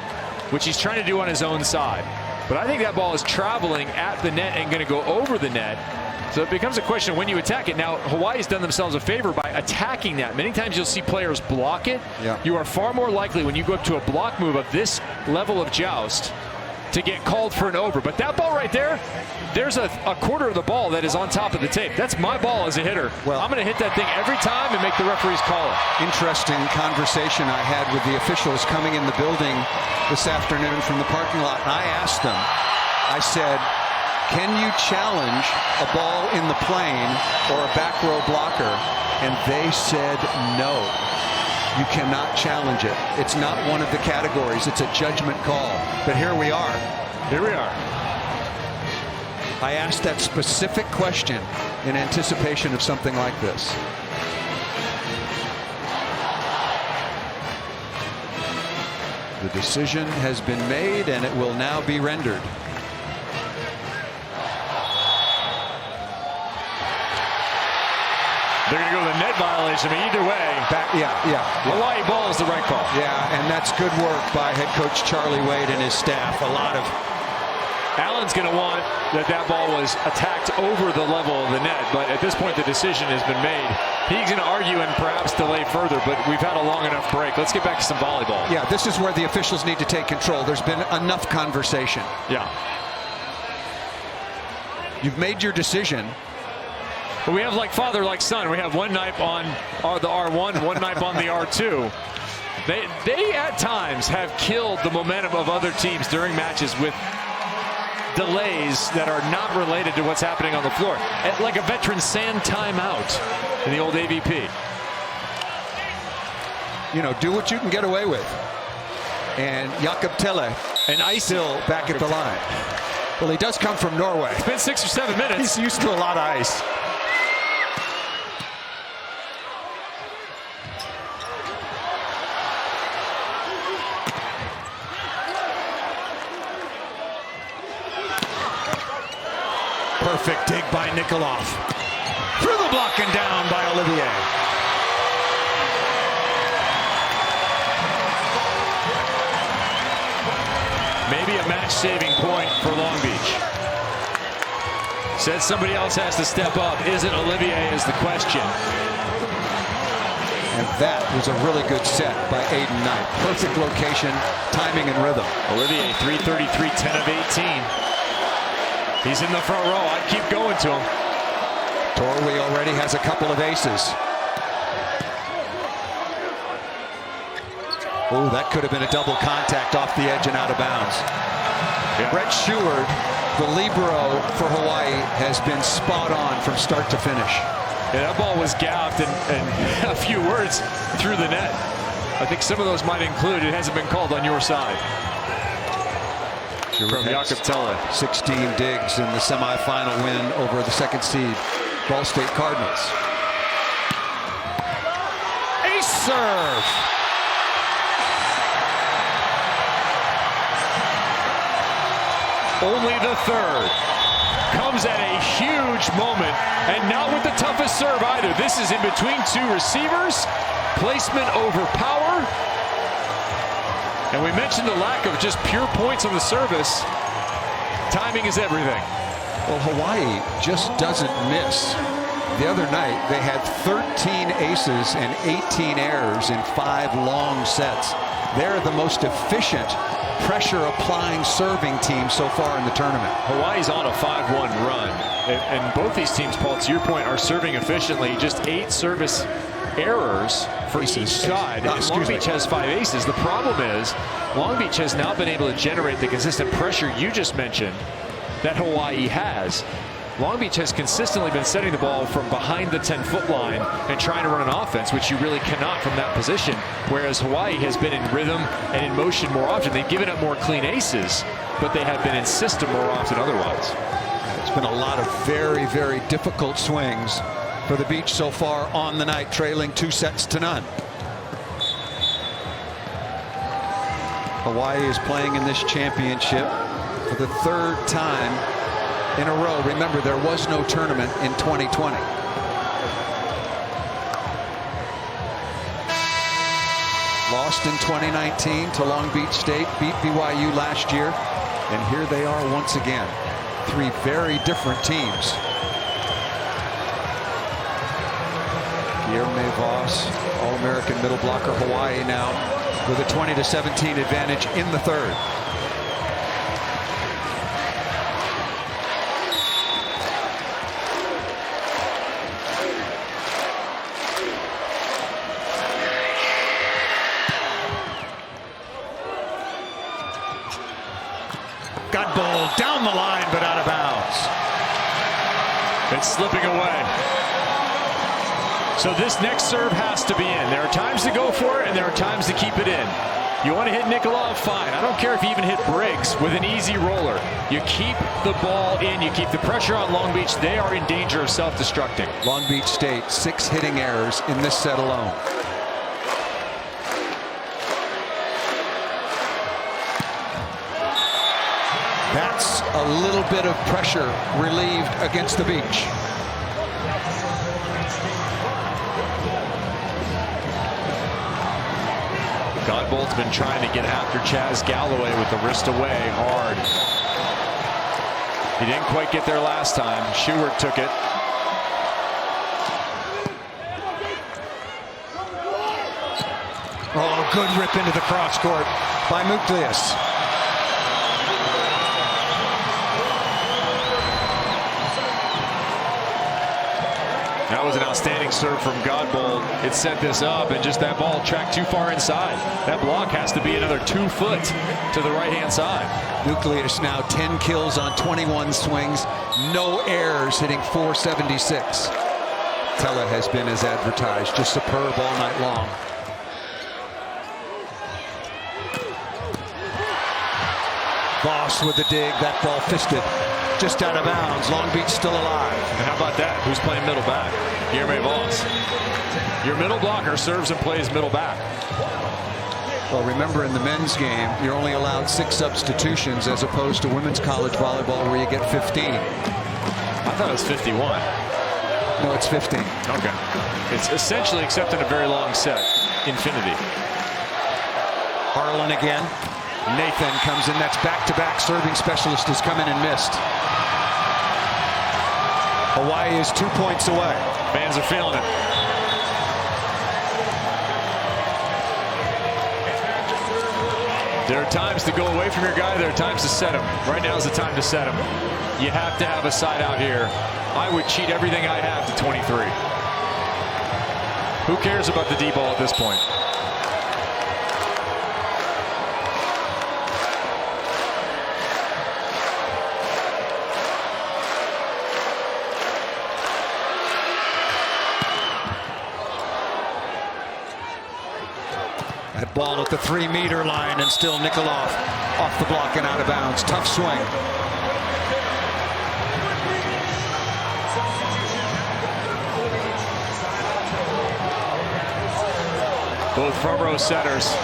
which he's trying to do on his own side. But I think that ball is traveling at the net and going to go over the net. So it becomes a question of when you attack it. Now, Hawaii's done themselves a favor by attacking that. Many times you'll see players block it. Yeah. You are far more likely when you go up to a block move of this level of joust to get called for an over. But that ball right there, there's a quarter of the ball that is on top of the tape. That's my ball as a hitter. Well, I'm going to hit that thing every time and make the referees call it. Interesting conversation I had with the officials coming in the building this afternoon from the parking lot. And I asked them, I said, can you challenge a ball in the plane or a back row blocker? And they said no. You cannot challenge it. It's not one of the categories. It's a judgment call. But here we are. Here we are. I asked that specific question in anticipation of something like this. The decision has been made and it will now be rendered. They're going to go to the net violation. I mean, either way, yeah. Hawaii ball is the right call. Yeah, and that's good work by head coach Charlie Wade and his staff. A lot of. Allen's going to want that ball was attacked over the level of the net, but at this point the decision has been made. He's going to argue and perhaps delay further, but we've had a long enough break. Let's get back to some volleyball. Yeah, this is where the officials need to take control. There's been enough conversation. Yeah. You've made your decision. But we have like father, like son. We have one Knipe on the R1, one Knipe on the R2. They at times have killed the momentum of other teams during matches with delays that are not related to what's happening on the floor. Like a veteran sand timeout in the old AVP. You know, do what you can get away with. And Jakob Telle and ice still back at the line. Well, he does come from Norway. It's been 6 or 7 minutes. He's used to a lot of ice. Perfect dig by Nikolov. Through the block and down by Olivier. Maybe a match-saving point for Long Beach. Said somebody else has to step up. Is it Olivier is the question. And that was a really good set by Aiden Knipe. Perfect location, timing, and rhythm. Olivier, 333, 10 of 18. He's in the front row. I'd keep going to him. Torwey already has a couple of aces. Oh, that could have been a double contact off the edge and out of bounds. Yeah. Brett Sheward, the libero for Hawaii, has been spot on from start to finish. Yeah, that ball was gapped and a few words through the net. I think some of those might include, it hasn't been called on your side. From Jakob Telle. 16 digs in the semifinal win over the second seed Ball State Cardinals. Ace serve. Only the third. Comes at a huge moment, and not with the toughest serve either. This is in between two receivers. Placement over power. And we mentioned the lack of just pure points on the service. Timing is everything. Well, Hawaii just doesn't miss. The other night, they had 13 aces and 18 errors in 5 long sets. They're the most efficient pressure-applying serving team so far in the tournament. Hawaii's on a 5-1 run. And both these teams, Paul, to your point, are serving efficiently. Just 8 service errors for each side. Long Beach has 5 aces. The problem is Long Beach has now been able to generate the consistent pressure you just mentioned that Hawaii has. Long Beach has consistently been setting the ball from behind the 10-foot line and trying to run an offense, which you really cannot from that position, whereas Hawaii has been in rhythm and in motion more often. They've given up more clean aces, but they have been in system more often otherwise. It's been a lot of very, very difficult swings for the Beach so far on the night, trailing 2-0. Hawaii is playing in this championship for the 3rd time in a row. Remember, there was no tournament in 2020. Lost in 2019 to Long Beach State, beat BYU last year, and here they are once again. 3 very different teams. Guilherme Voss, All-American middle blocker. Hawaii now with a 20-17 advantage in the 3rd. Got ball down the line, but out of bounds. It's slipping away. So this next serve has to be in. There are times to go for it, and there are times to keep it in. You want to hit Nikolov, fine. I don't care if you even hit Briggs with an easy roller. You keep the ball in. You keep the pressure on Long Beach. They are in danger of self-destructing. Long Beach State, 6 hitting errors in this set alone. That's a little bit of pressure relieved against the Beach. Godbold's been trying to get after Chaz Galloway with the wrist away hard. He didn't quite get there last time. Sheward took it. Oh, good rip into the cross court by Muklius. That was an outstanding serve from Godbold. It set this up, and just that ball tracked too far inside. That block has to be another 2 foot to the right-hand side. Muklius now 10 kills on 21 swings, no errors, hitting .476. Telle has been as advertised, just superb all night long. Voss with the dig, that ball fisted. Just out of bounds. Long Beach still alive. And how about that? Who's playing middle back? Guilherme Voss. Your middle blocker serves and plays middle back. Well, remember in the men's game, you're only allowed 6 substitutions as opposed to women's college volleyball where you get 15. I thought it was 51. No, it's 15. Okay. It's essentially, except in a very long set, infinity. Harlan again. Nathan comes in. That's back-to-back serving specialist has come in and missed. Hawaii is 2 points away. Fans are feeling it. There are times to go away from your guy. There are times to set him. Right now is the time to set him. You have to have a side out here. I would cheat everything I have to 23. Who cares about the D ball at this point? the 3-meter line, and still Nikolov off the block and out of bounds. Tough swing. Both front row setters.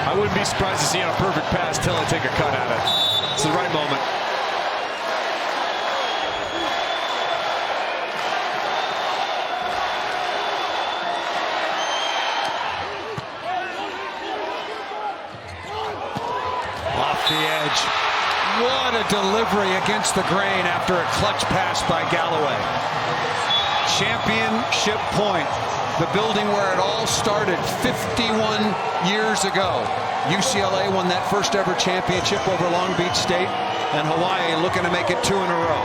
I wouldn't be surprised to see on a perfect pass Tillett take a cut at it. It's the right moment. Off the edge. What a delivery against the grain after a clutch pass by Galloway. Championship point. The building where it all started 51 years ago. UCLA won that first ever championship over Long Beach State, and Hawaii looking to make it 2 in a row.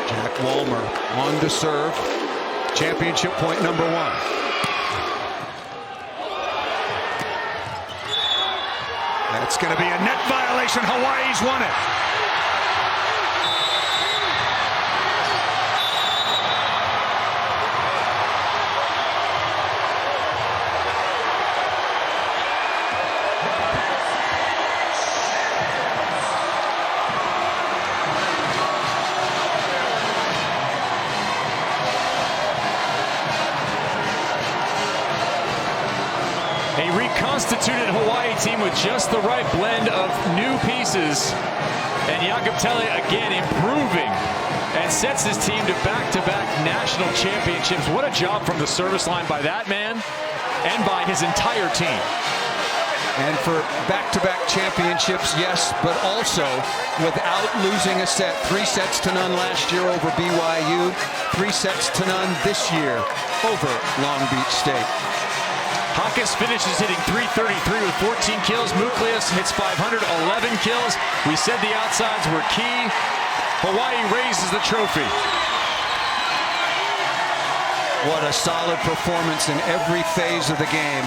Jack Walmer on to serve. Championship point number 1. It's going to be a net violation. Hawaii's won it. A reconstituted Hawaii team with just the right blend of new pieces. And Jakob Telle again improving and sets his team to back-to-back national championships. What a job from the service line by that man and by his entire team. And for back-to-back championships, yes, but also without losing a set. 3 sets to none last year over BYU. 3 sets to none this year over Long Beach State. Hawkins finishes hitting .333 with 14 kills. Muklias hits 511 kills. We said the outsides were key. Hawaii raises the trophy. What a solid performance in every phase of the game.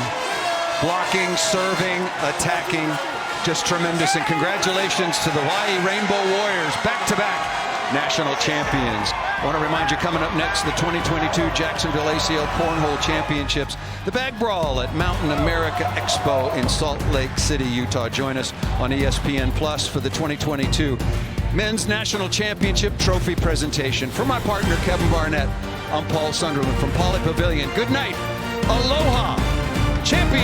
Blocking, serving, attacking, just tremendous. And congratulations to the Hawaii Rainbow Warriors, back-to-back national champions. I want to remind you, coming up next, the 2022 Jacksonville ACL Cornhole Championships, the Bag Brawl at Mountain America Expo in Salt Lake City, Utah. Join us on ESPN Plus for the 2022 Men's National Championship Trophy presentation. For my partner, Kevin Barnett, I'm Paul Sunderland from Poly Pavilion. Good night. Aloha. Champions.